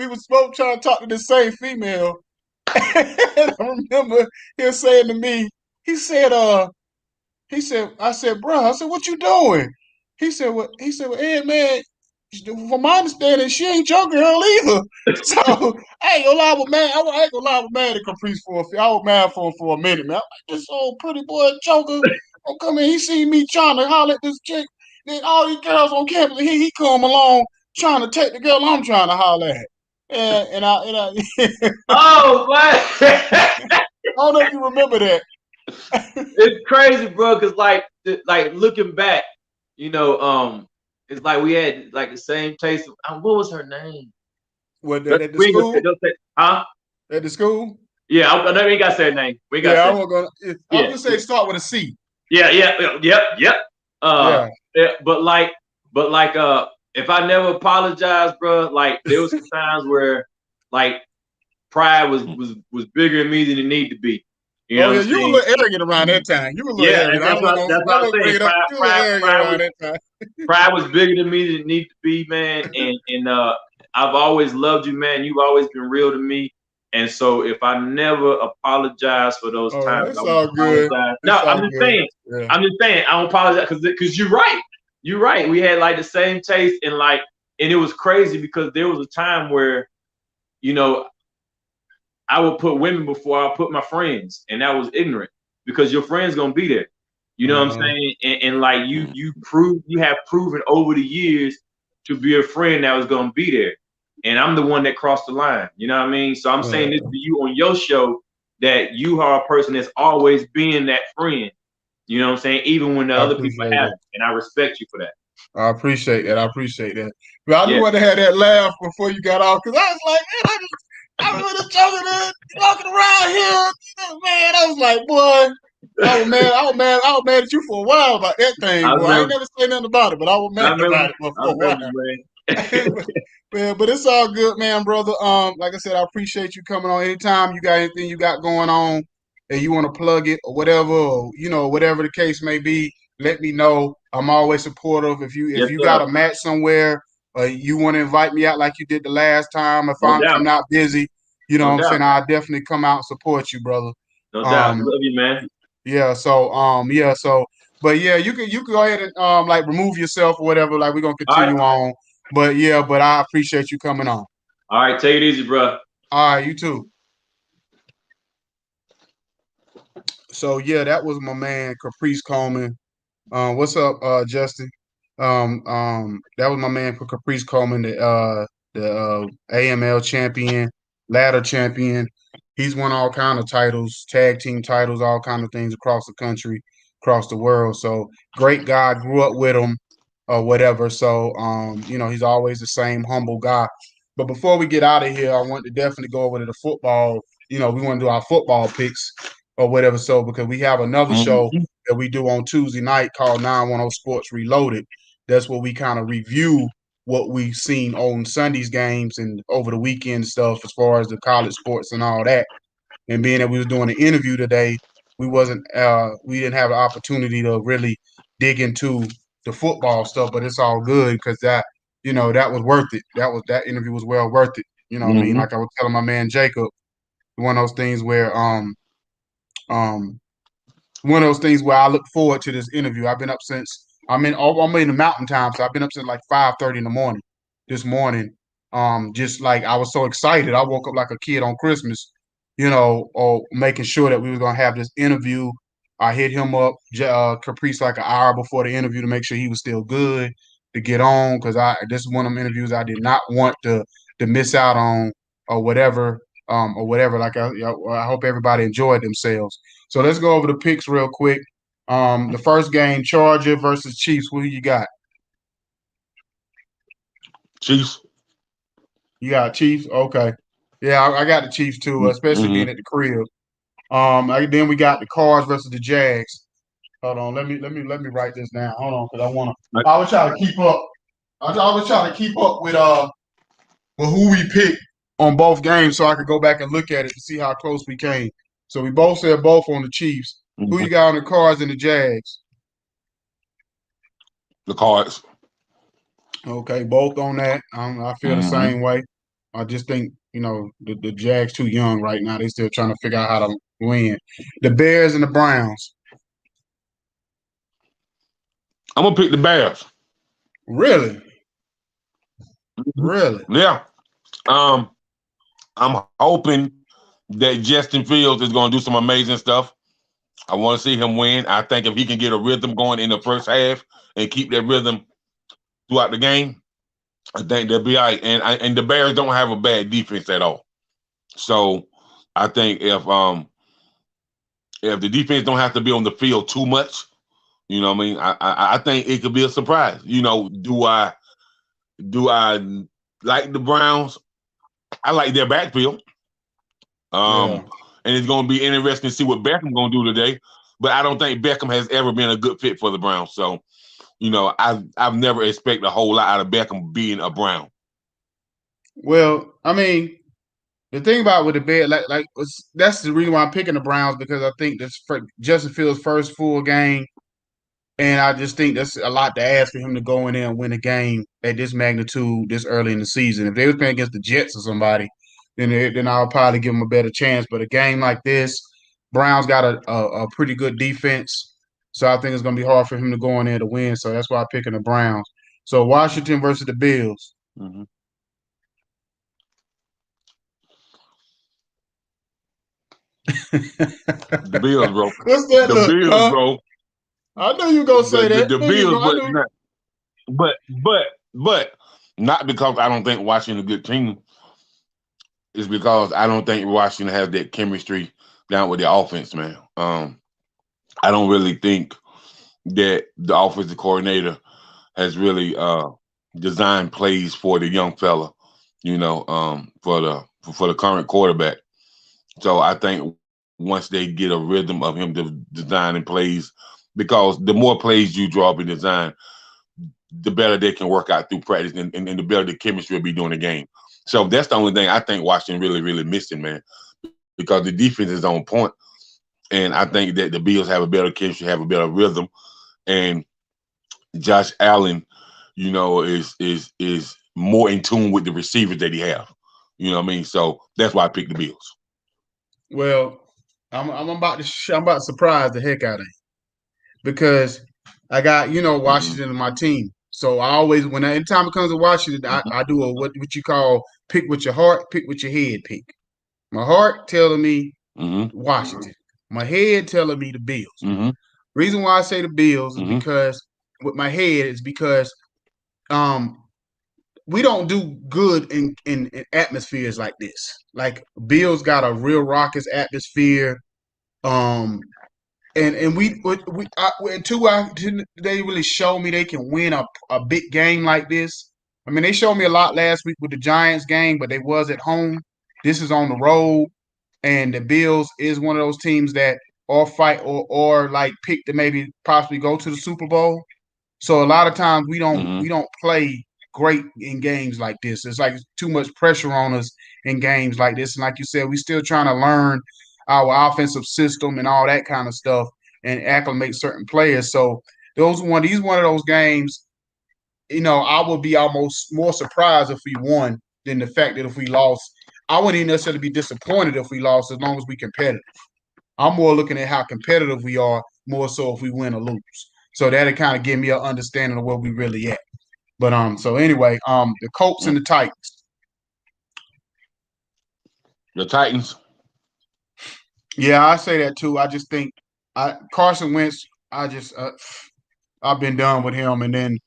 were both trying to talk to the same female, and I remember him saying to me, I said, bro, I said, what you doing? He said, well, Ed, man, from my understanding, she ain't your girl either. So I ain't gonna lie with man. I ain't gonna lie with man to Caprice I was mad for him for a minute, man. I'm like, this old pretty boy joker. Don't come in. He seen me trying to holler at this chick. Then all these girls on campus, he come along trying to take the girl I'm trying to holler at. And I oh, what? I don't know if you remember that. It's crazy, bro. Cause like looking back, it's like we had like the same taste. What was her name? What at the school? Huh? At the school? Yeah, I know we ain't got to say her name. We got. Yeah, I'm gonna say start with a C. Yeah. But like, if I never apologized, bro, like there was some times where like pride was bigger in me than it needed to be. You know you were a little arrogant around that time. You were a little arrogant. That's what I'm saying. Pride was bigger than me than it needed to be, man. And I've always loved you, man. You've always been real to me. And so if I never apologize for those times, that's all good. No, I'm just saying. I don't apologize because you're right. You're right. We had like the same taste and it was crazy because there was a time where, I would put women before I put my friends, and that was ignorant because your friend's gonna be there. You know what I'm saying? And like you have proven over the years to be a friend that was gonna be there. And I'm the one that crossed the line. You know what I mean? So I'm saying this to you on your show that you are a person that's always been that friend. You know what I'm saying? Even when the other people haven't. And I respect you for that. I appreciate that. But I just wanted to have that laugh before you got off because I was like, man, I was just joking around here. Man, I was like, boy, I was mad at you for a while about that thing, boy. I ain't never say nothing about it, but I was mad about it for a while. Man, but it's all good, man, brother. Like I said, I appreciate you coming on. Anytime you got anything you got going on and you want to plug it or whatever, or, whatever the case may be, let me know. I'm always supportive. If you got a match somewhere, you want to invite me out like you did the last time. If I'm not busy, what I'm saying, I'll definitely come out and support you, brother. No doubt. Love you, man. Yeah. So but yeah, you can go ahead and like remove yourself or whatever. Like we're gonna continue on. But I appreciate you coming on. All right, take it easy, bro. All right, you too. So yeah, that was my man Caprice Coleman. What's up, Justin? That was my man for Caprice Coleman, the AML champion, ladder champion. He's won all kind of titles, tag team titles, all kind of things across the country, across the world. So great guy, grew up with him or whatever. So he's always the same humble guy. But before we get out of here, I want to definitely go over to the football. We want to do our football picks or whatever. So because we have another show that we do on Tuesday night called 910 Sports Reloaded. That's where we kind of review what we've seen on Sunday's games and over the weekend stuff as far as the college sports and all that. And being that we was doing an interview today, we didn't have an opportunity to really dig into the football stuff, but it's all good because that was worth it. That interview was well worth it. You know what I mean? Like I was telling my man Jacob, one of those things where um one of those things where I look forward to this interview. I've been up since I'm in the mountain time, so I've been up since like 5:30 in the morning this morning. Just like I was so excited. I woke up like a kid on Christmas, or making sure that we was gonna have this interview. I hit him up, Caprice, like an hour before the interview to make sure he was still good to get on because this is one of them interviews I did not want to miss out on or whatever. Like I hope everybody enjoyed themselves. So let's go over the picks real quick. The first game, Charger versus Chiefs. Who you got? Chiefs. You got Chiefs? Okay. Yeah, I got the Chiefs too, especially being at the crib. Then we got the Cards versus the Jags. Hold on, let me write this down. Hold on, because I was trying to keep up. I was trying to keep up with who we picked on both games, so I could go back and look at it to see how close we came. So we both said both on the Chiefs. Who you got on the Cards and the Jags? The Cards. Okay, both on that. I feel the same way. I just think, the Jags too young right now. They still trying to figure out how to win. The Bears and the Browns. I'm gonna pick the Bears. Really? Really? Yeah. I'm hoping that Justin Fields is gonna do some amazing stuff. I want to see him win. I think if he can get a rhythm going in the first half and keep that rhythm throughout the game, I think they'll be all right. And the Bears don't have a bad defense at all. So I think if the defense don't have to be on the field too much, you know what I mean? I think it could be a surprise. Do I like the Browns? I like their backfield. And it's going to be interesting to see what Beckham going to do today. But I don't think Beckham has ever been a good fit for the Browns. So, I've never expected a whole lot out of Beckham being a Brown. Well, I mean, the thing about with the Bears, that's the reason why I'm picking the Browns because I think this Justin Fields' first full game, and I just think that's a lot to ask for him to go in there and win a game at this magnitude this early in the season. If they was playing against the Jets or somebody, then I'll probably give them a better chance. But a game like this, Browns got a pretty good defense, so I think it's going to be hard for him to go in there to win. So that's why I'm picking the Browns. So Washington versus the Bills. Mm-hmm. The Bills, bro. What's that? The Bills, bro. I knew you were gonna say that. The Bills, but not because I don't think Washington a good team. It's because I don't think Washington has that chemistry down with the offense, man. I don't really think that the offensive coordinator has really designed plays for the young fella, for the current quarterback. So I think once they get a rhythm of him designing plays, because the more plays you draw up and design, the better they can work out through practice and the better the chemistry will be during the game. So that's the only thing I think Washington really, really missing, man, because the defense is on point. And I think that the Bills have a better chemistry, have a better rhythm. And Josh Allen, is more in tune with the receivers that he have. You know what I mean? So that's why I picked the Bills. Well, I'm about to surprise the heck out of you because I got Washington in my team. So I always anytime it comes to Washington, I do a what you call pick with your heart, pick with your head pick. My heart telling me Washington. My head telling me the Bills. Reason why I say the Bills is because with my head is because we don't do good in atmospheres like this. Like Bills got a real raucous atmosphere. And they really show me they can win a big game like this. I mean, they showed me a lot last week with the Giants game, but they was at home. This is on the road, and the Bills is one of those teams that or fight or like pick to maybe possibly go to the Super Bowl. So a lot of times we don't play great in games like this. It's like too much pressure on us in games like this. And like you said, we still trying to learn our offensive system and all that kind of stuff and acclimate certain players. So these one of those games, I would be almost more surprised if we won than the fact that if we lost. I wouldn't even necessarily be disappointed if we lost as long as we competitive. I'm more looking at how competitive we are, more so if we win or lose. So that'll kind of give me an understanding of where we really at. But so anyway, the Colts and the Titans. The Titans. Yeah, I say that too. I just think Carson Wentz. I've been done with him, and then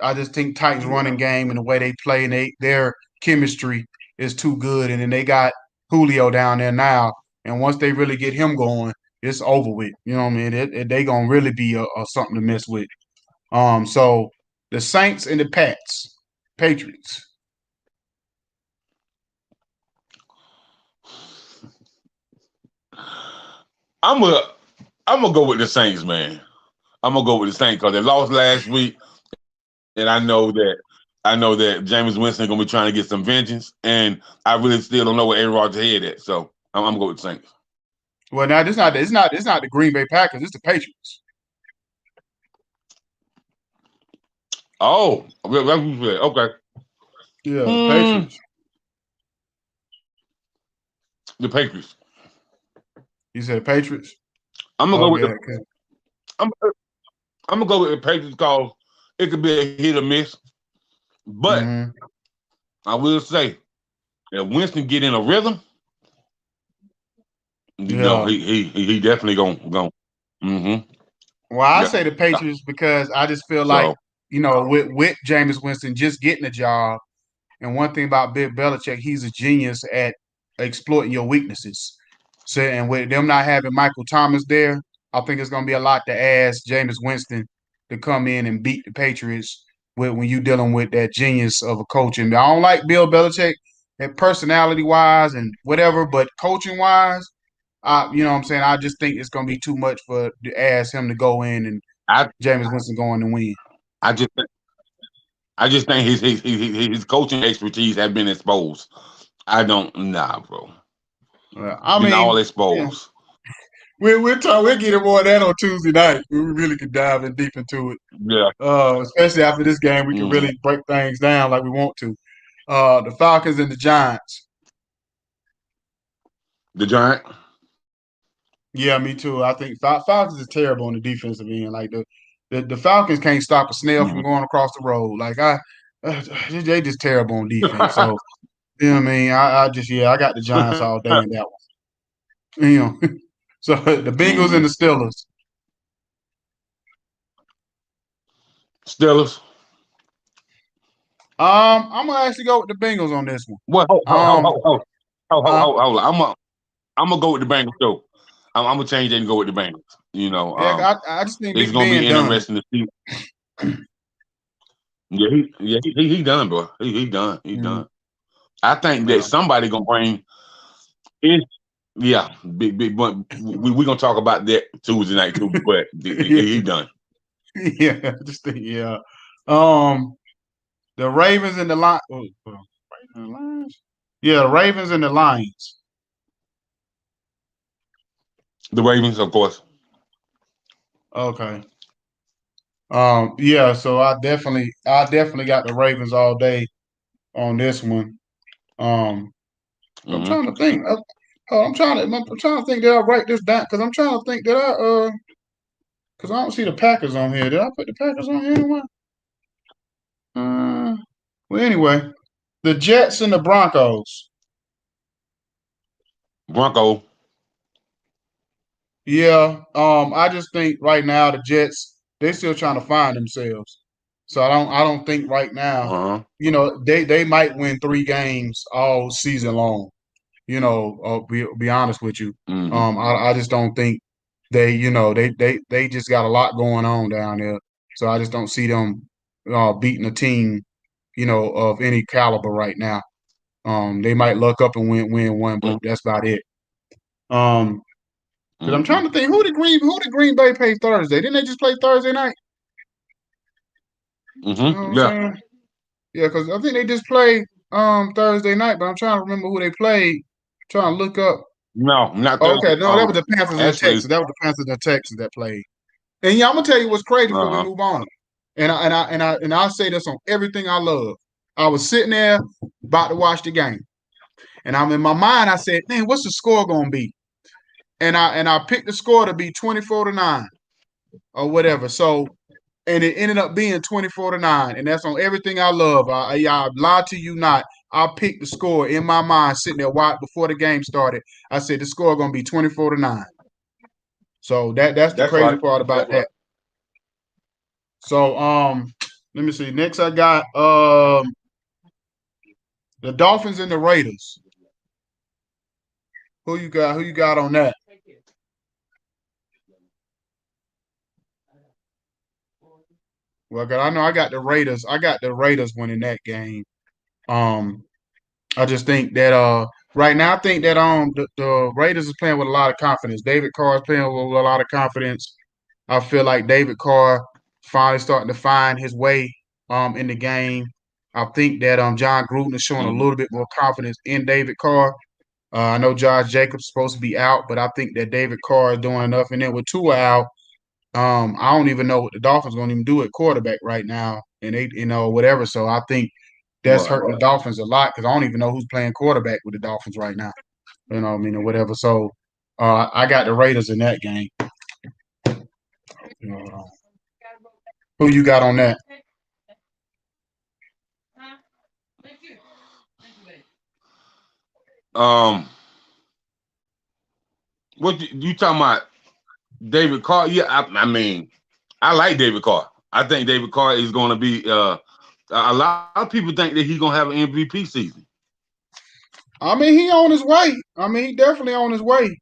I just think Titans running game and the way they play and their chemistry is too good. And then they got Julio down there now, and once they really get him going, it's over with. You know what I mean? They gonna really be a something to mess with. So the Saints and the Patriots. I'm gonna go with the Saints, man. I'm gonna go with the Saints because they lost last week, and I know that Jameis Winston gonna be trying to get some vengeance, and I really still don't know where Aaron Rodgers' head at. So I'm gonna go with the Saints. Well, now it's not the Green Bay Packers. It's the Patriots. Oh, okay. Yeah, the Patriots. The Patriots. You said the Patriots? I'm gonna go with I'm gonna go with the Patriots because it could be a hit or miss. But I will say, if Winston get in a rhythm, he definitely gonna. Well, I say the Patriots because I just feel like with Jameis Winston just getting a job, and one thing about Bill Belichick, he's a genius at exploiting your weaknesses. So, and with them not having Michael Thomas there, I think it's going to be a lot to ask Jameis Winston to come in and beat the Patriots when you're dealing with that genius of a coach. And I don't like Bill Belichick, personality wise and whatever, but coaching wise, you know what I'm saying? I just think it's going to be too much to ask him to go in and Jameis Winston going to win. I just think his coaching expertise has been exposed. Bro. I mean, all exposed. We'll get more of that on Tuesday night. We really can dive in deep into it. Yeah. Especially after this game, we can really break things down like we want to. The Falcons and the Giants. The Giants? Yeah, me too. I think Falcons is terrible on the defensive end. Like the Falcons can't stop a snail from going across the road. Like they just terrible on defense. So you know what I mean? I got the Giants all day in that one. So the Bengals and the Steelers. Steelers. I'm gonna actually go with the Bengals on this one. Well, hold on. I'm gonna go with the Bengals too. I'm gonna change it and go with the Bengals. I just think it's gonna be interesting to see. He done, bro. He done. He done. I think that somebody gonna bring in. Yeah, big. But we gonna talk about that Tuesday night too. But he done. Yeah, just think. Yeah. The Ravens and the Lions. Yeah, the Ravens and the Lions. The Ravens, of course. Okay. Yeah, so I definitely got the Ravens all day on this one. I'm trying to think. I'm trying to think that I write this down because I'm trying to think that because I don't see the Packers on here. Did I put the Packers on here anywhere? Well, anyway, the Jets and the Broncos. Bronco. Yeah, I just think right now the Jets they're still trying to find themselves. So I don't think right now, they might win 3 games all season long. Be honest with you. I just don't think they just got a lot going on down there. So I just don't see them beating a team, of any caliber right now. They might luck up and win one, but that's about it. Because I'm trying to think who did Green Bay play Thursday? Didn't they just play Thursday night? Yeah. Yeah, because I think they just played Thursday night, but I'm trying to remember who they played. Trying to look up. No, not Oh, Thursday. okay, no, that was the Panthers and the Actually, Texans. That was the Panthers and the Texans that played. And yeah, I'm gonna tell you what's crazy before we uh-huh. move on. And I say this on everything I love. I was sitting there about to watch the game, and I'm in my mind. I said, "Man, what's the score gonna be?" And I picked the score to be 24-9 or whatever. So and it ended up being 24-9, and that's on everything I love. I lie to you not. I picked the score in my mind, sitting there before the game started. I said the score gonna be 24-9. So that's the That's crazy right. part about That's right. that. So let me see. Next I got the Dolphins and the Raiders. Who you got? Who you got on that? Well, I know I got the Raiders. I got the Raiders winning that game. Um, I just think that right now I think that the Raiders is playing with a lot of confidence. David Carr is playing with a lot of confidence. I feel like David Carr finally starting to find his way in the game. I think that John Gruden is showing a Mm-hmm. little bit more confidence in David Carr. I know Josh Jacobs is supposed to be out, but I think that David Carr is doing enough. And then with Tua out, I don't even know what the Dolphins going to even do at quarterback right now, and they, whatever. So I think that's Right. hurting the Dolphins a lot because I don't even know who's playing quarterback with the Dolphins right now. I mean, or whatever. So I got the Raiders in that game. Uh, who you got on that? Um, what you talking about? David Carr? Yeah, I mean, I like David Carr. I think David Carr is going to be. A lot of people think that he's going to have an MVP season. I mean, he on his way. I mean, he definitely on his way.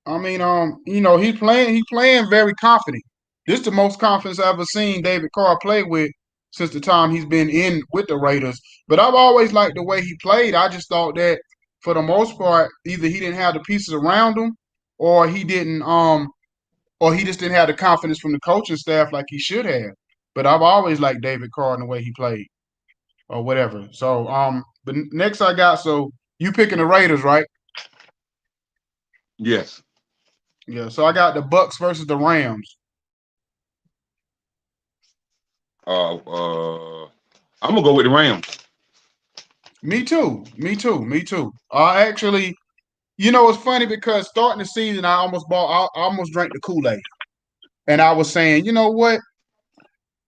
I mean, he playing very confident. This is the most confidence I've ever seen David Carr play with since the time he's been in with the Raiders. But I've always liked the way he played. I just thought that for the most part, either he didn't have the pieces around him, or he didn't, or he just didn't have the confidence from the coaching staff like he should have. But I've always liked David Carr and the way he played, or whatever. So, but next I got you picking the Raiders, right? Yes. Yeah. So I got the Bucks versus the Rams. I'm gonna go with the Rams. Me too. Me too. Me too. I actually, it's funny because starting the season, I almost drank the Kool-Aid, and I was saying, you know what?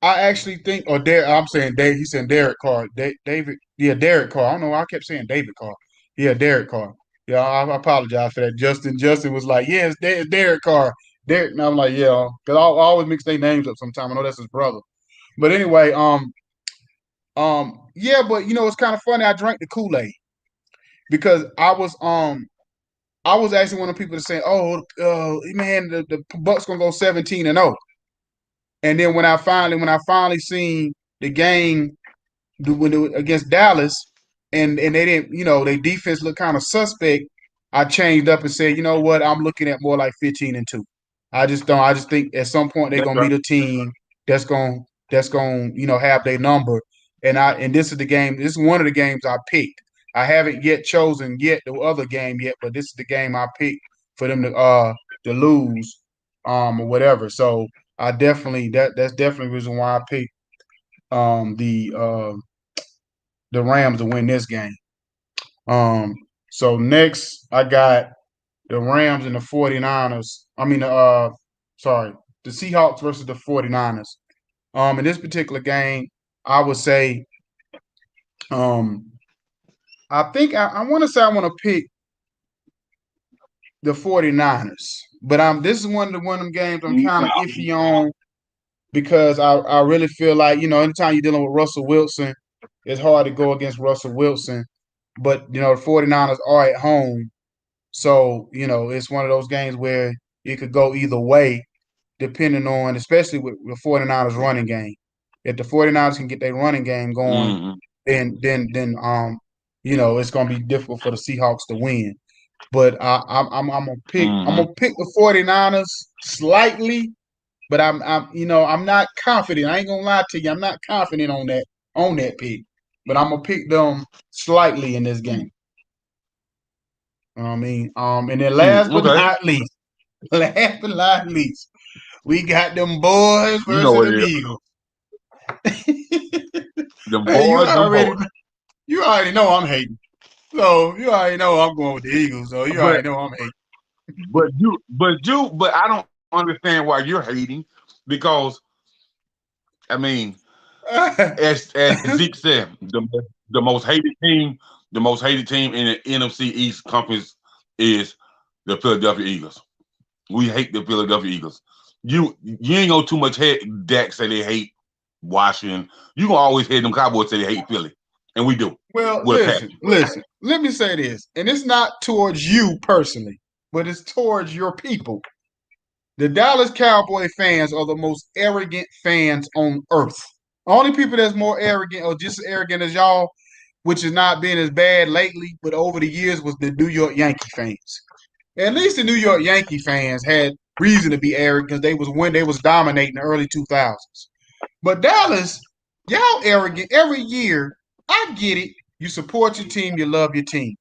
I actually think, I'm saying Dave. He said Derek Carr. David, yeah, Derek Carr. I don't know. I kept saying David Carr. Yeah, Derek Carr. Yeah, I apologize for that. Justin was like, yeah, it's Derek Carr. Derek, and I'm like, yeah, because I always mix their names up sometimes. I know that's his brother. But anyway, yeah, but it's kind of funny. I drank the Kool-Aid because I was actually one of the people that say, "Oh, man, the Bucks gonna go 17-0." And then when I finally seen the game against Dallas, and they didn't, their defense looked kind of suspect. I changed up and said, you know what, I'm looking at more like 15-2. I just don't. I just think at some point they're That's gonna right. be the team that's gonna have their number. And this is the game. This is one of the games I picked. I haven't yet chosen yet the other game yet, but this is the game I picked for them to lose, or whatever. So I definitely that's definitely the reason why I picked um the uh the Rams to win this game. Um, so next I got the Rams and the 49ers. I mean, sorry, the Seahawks versus the 49ers. In this particular game, I would say, um, I think I want to say I want to pick the 49ers, but this is one of them games I'm kind of iffy on because I really feel like, anytime you're dealing with Russell Wilson, it's hard to go against Russell Wilson. But, the 49ers are at home. So, it's one of those games where it could go either way, depending on, especially with the 49ers running game. If the 49ers can get their running game going, Mm-hmm. then it's gonna be difficult for the Seahawks to win. But I'm gonna pick I'm Mm-hmm. gonna pick the 49ers slightly, but I'm not confident. I ain't gonna lie to you. I'm not confident on that pick. but I'm gonna pick them slightly in this game. You know what I mean? And then last but not least, we got them boys You know versus what the it is. Eagles. The Hey, boys, you already know I'm hating. So you already know I'm going with the Eagles. So you already know I'm hating. But I don't understand why you're hating, because I mean, as Zeke said, the most hated team, in the NFC East conference is the Philadelphia Eagles. We hate the Philadelphia Eagles. You ain't gonna too much head Dak say they hate Washington. You gonna always hear them Cowboys say they hate Philly, and we do. Well, listen. Let me say this, and it's not towards you personally, but it's towards your people. The Dallas Cowboy fans are the most arrogant fans on earth. Only people that's more arrogant or just as arrogant as y'all, which has not been as bad lately, but over the years, was the New York Yankee fans. At least the New York Yankee fans had reason to be arrogant because they was when they was dominating the early 2000s. But Dallas, y'all arrogant every year. I get it. You support your team, you love your team,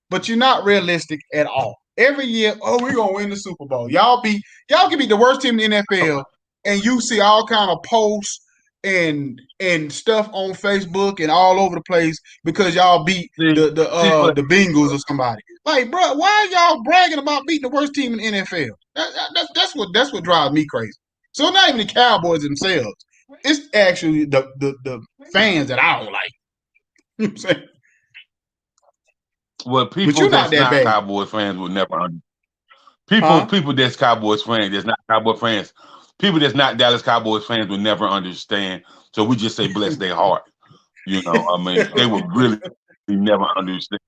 but you're not realistic at all. Every year, oh, we're gonna win the Super Bowl. Y'all can be the worst team in the NFL, and you see all kind of posts and stuff on Facebook and all over the place because y'all beat the Bengals or somebody. Like, bro, why are y'all bragging about beating the worst team in the NFL? That's what drives me crazy. So not even the Cowboys themselves. It's actually the fans that I don't like. You know what I'm saying? Well, people that's not Cowboys fans will never understand. People that's Cowboys fans, that's not Cowboy fans. People that's not Dallas Cowboys fans will never understand. So we just say bless their heart. You know, I mean, they would really never understand.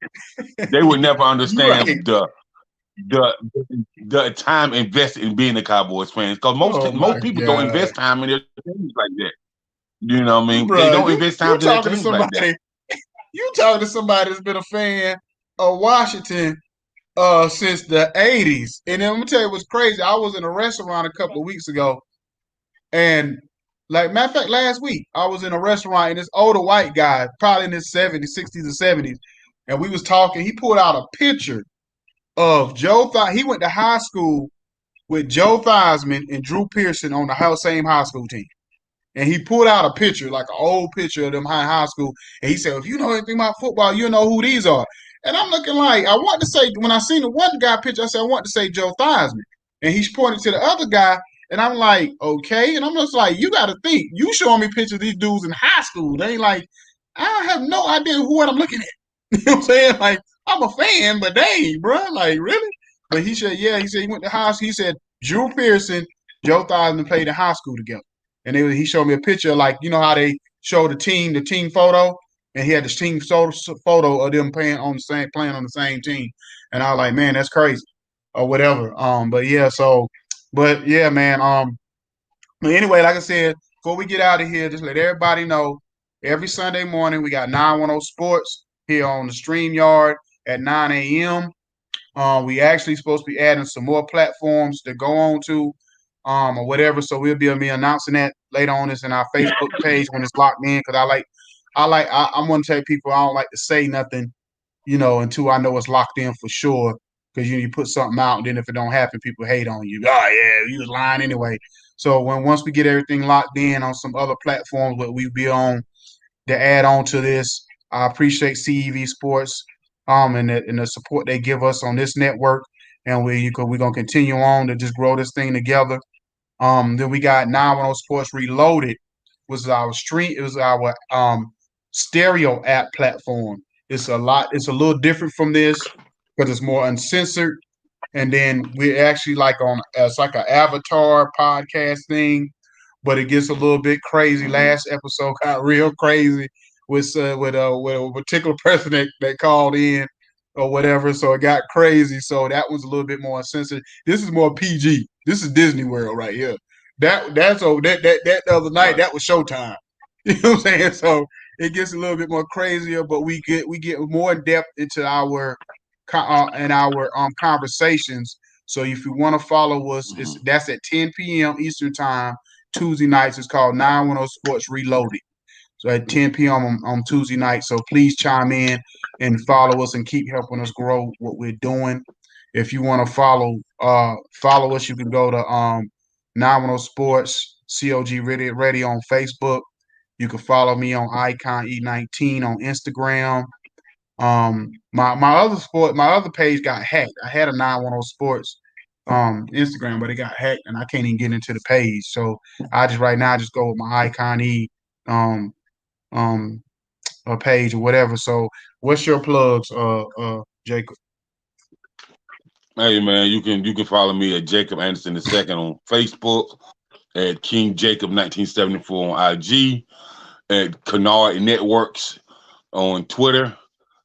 They would never understand the time invested in being a Cowboys fan. Because most people don't invest time in their teams like that. You know what I mean? Bruh, they don't invest time in their teams like that. You talking to somebody that's been a fan of Washington since the 80s. And then I'm gonna tell you what's crazy. I was in a restaurant a couple of weeks ago, and like matter of fact, last week I was in a restaurant and this older white guy, probably in his 70s, 60s, or 70s, and we was talking. He pulled out a picture of Joe. He went to high school with Joe Theismann and Drew Pearson on the same high school team. And he pulled out a picture, like an old picture of them high school. And he said, if you know anything about football, you know who these are. And I'm looking like, I want to say, when I seen the one guy picture, I said, I want to say Joe Theismann. And he's pointing to the other guy. And I'm like, okay. And I'm just like, you got to think. You showing me pictures of these dudes in high school. They ain't like, I have no idea what I'm looking at. You know what I'm saying? Like, I'm a fan, but dang, bro. Like, really? But he said, yeah. He said he went to high school. He said, Drew Pearson, Joe Theismann played in high school together. And he showed me a picture, like, you know how they show the team photo, and he had the team photo of them playing on the same team. And I was like, man, that's crazy, or whatever. But yeah, man. But anyway, like I said, before we get out of here, just let everybody know every Sunday morning we got 910 Sports here on the StreamYard at 9 a.m. We actually supposed to be adding some more platforms to go on to. Or whatever. So we'll be announcing that later on this in our Facebook page when it's locked in. Because I'm gonna tell people I don't like to say nothing, until I know it's locked in for sure. Because you put something out, and then if it don't happen, people hate on you. Oh yeah, you was lying anyway. So once we get everything locked in on some other platforms that we be on to add on to this, I appreciate CEV Sports and the support they give us on this network. And we're gonna continue on to just grow this thing together. Then we got 910 Sports Reloaded, was our stream. It was our stereo app platform. It's a little different from this because it's more uncensored. And then we're actually it's like an avatar podcast thing, but it gets a little bit crazy. Last episode got real crazy with a particular person that called in or whatever. So it got crazy. So that was a little bit more uncensored. This is more PG. This is Disney World right here. That the other night, that was Showtime. You know what I'm saying? So it gets a little bit more crazier, but we get more in depth into our conversations. So if you want to follow us, that's at 10 p.m. Eastern time, Tuesday nights. It's called 910 Sports Reloaded. at 10 p.m. on Tuesday night. So please chime in and follow us and keep helping us grow what we're doing. If you want to follow us, you can go to 910 Sports COG Radio on Facebook. You can follow me on Icon E19 on Instagram. My other page got hacked. I had a 910 Sports Instagram, but it got hacked and I can't even get into the page. So I just right now just go with my Icon E um um page or whatever. So what's your plugs, Jacob? Hey man, you can follow me at Jacob Anderson II on Facebook, at King Jacob 1974 on IG, at Kennard Networks on Twitter.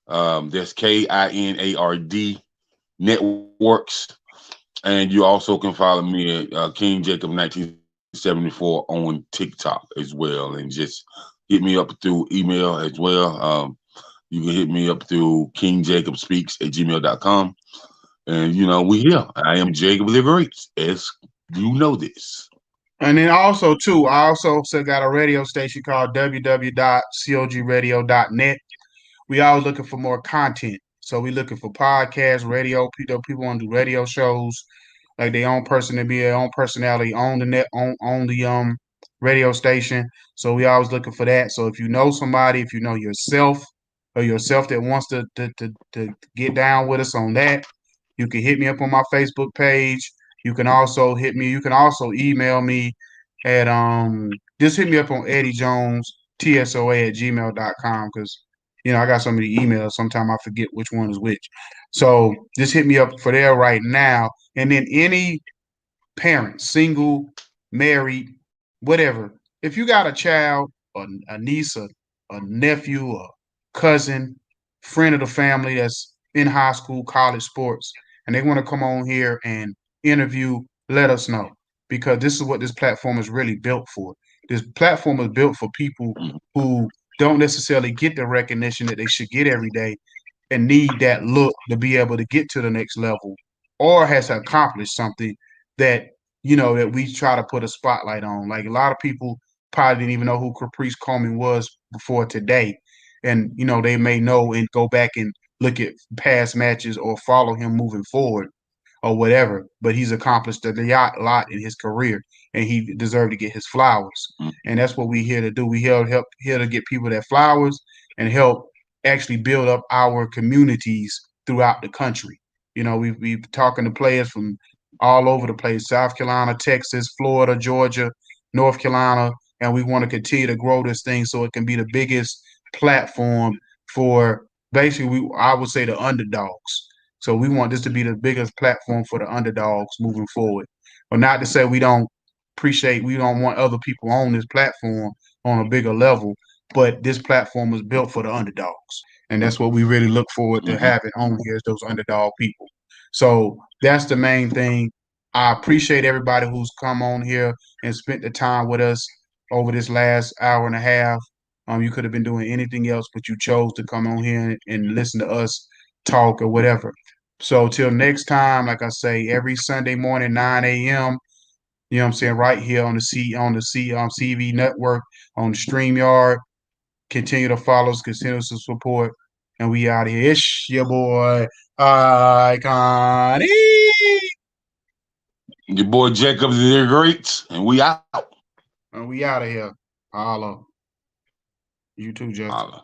That's KINARD Networks. And you also can follow me at King Jacob 1974 on TikTok as well. And just hit me up through email as well. You can hit me up through kingjacobspeaks@gmail.com. And, we here. I am Jacob the Great, as you know this. And then also, too, I also got a radio station called www.cogradio.net. We always looking for more content. So we looking for podcasts, radio. People want to do radio shows, like their own person to be their own personality on the net, on the radio station. So we always looking for that. So if you know somebody, if you know yourself that wants to get down with us on that, you can hit me up on my Facebook page. You can also email me at just hit me up on Eddie Jones TSOA@gmail.com, because I got so many emails. Sometimes I forget which one is which. So just hit me up for there right now. And then any parent, single, married, whatever, if you got a child, or a niece, a nephew, a cousin, friend of the family that's in high school, college sports, and they want to come on here and interview, let us know, because this is what this platform is really built for. This platform is built for people who don't necessarily get the recognition that they should get every day and need that look to be able to get to the next level, or has accomplished something that that we try to put a spotlight on. Like, a lot of people probably didn't even know who Caprice Coleman was before today, and they may know and go back and look at past matches or follow him moving forward or whatever. But he's accomplished a lot in his career, and he deserved to get his flowers. And that's what we're here to do. We here to get people their flowers and help actually build up our communities throughout the country. We've talking to players from all over the place: South Carolina, Texas, Florida, Georgia, North Carolina, and we want to continue to grow this thing so it can be the biggest platform for, basically, I would say, the underdogs. So we want this to be the biggest platform for the underdogs moving forward. But not to say we don't want other people on this platform on a bigger level, but this platform was built for the underdogs. And that's what we really look forward to having on here, is those underdog people. So that's the main thing. I appreciate everybody who's come on here and spent the time with us over this last hour and a half. You could have been doing anything else, but you chose to come on here and listen to us talk or whatever. So till next time, like I say, every Sunday morning, 9 a.m., you know what I'm saying, right here on the CV network, on the StreamYard. Continue to follow us, continue to support, and we out of here. It's your boy, Icon. Your boy Jacob the Great, and we out. And we out of here. Holla. You too, Justin. Holla.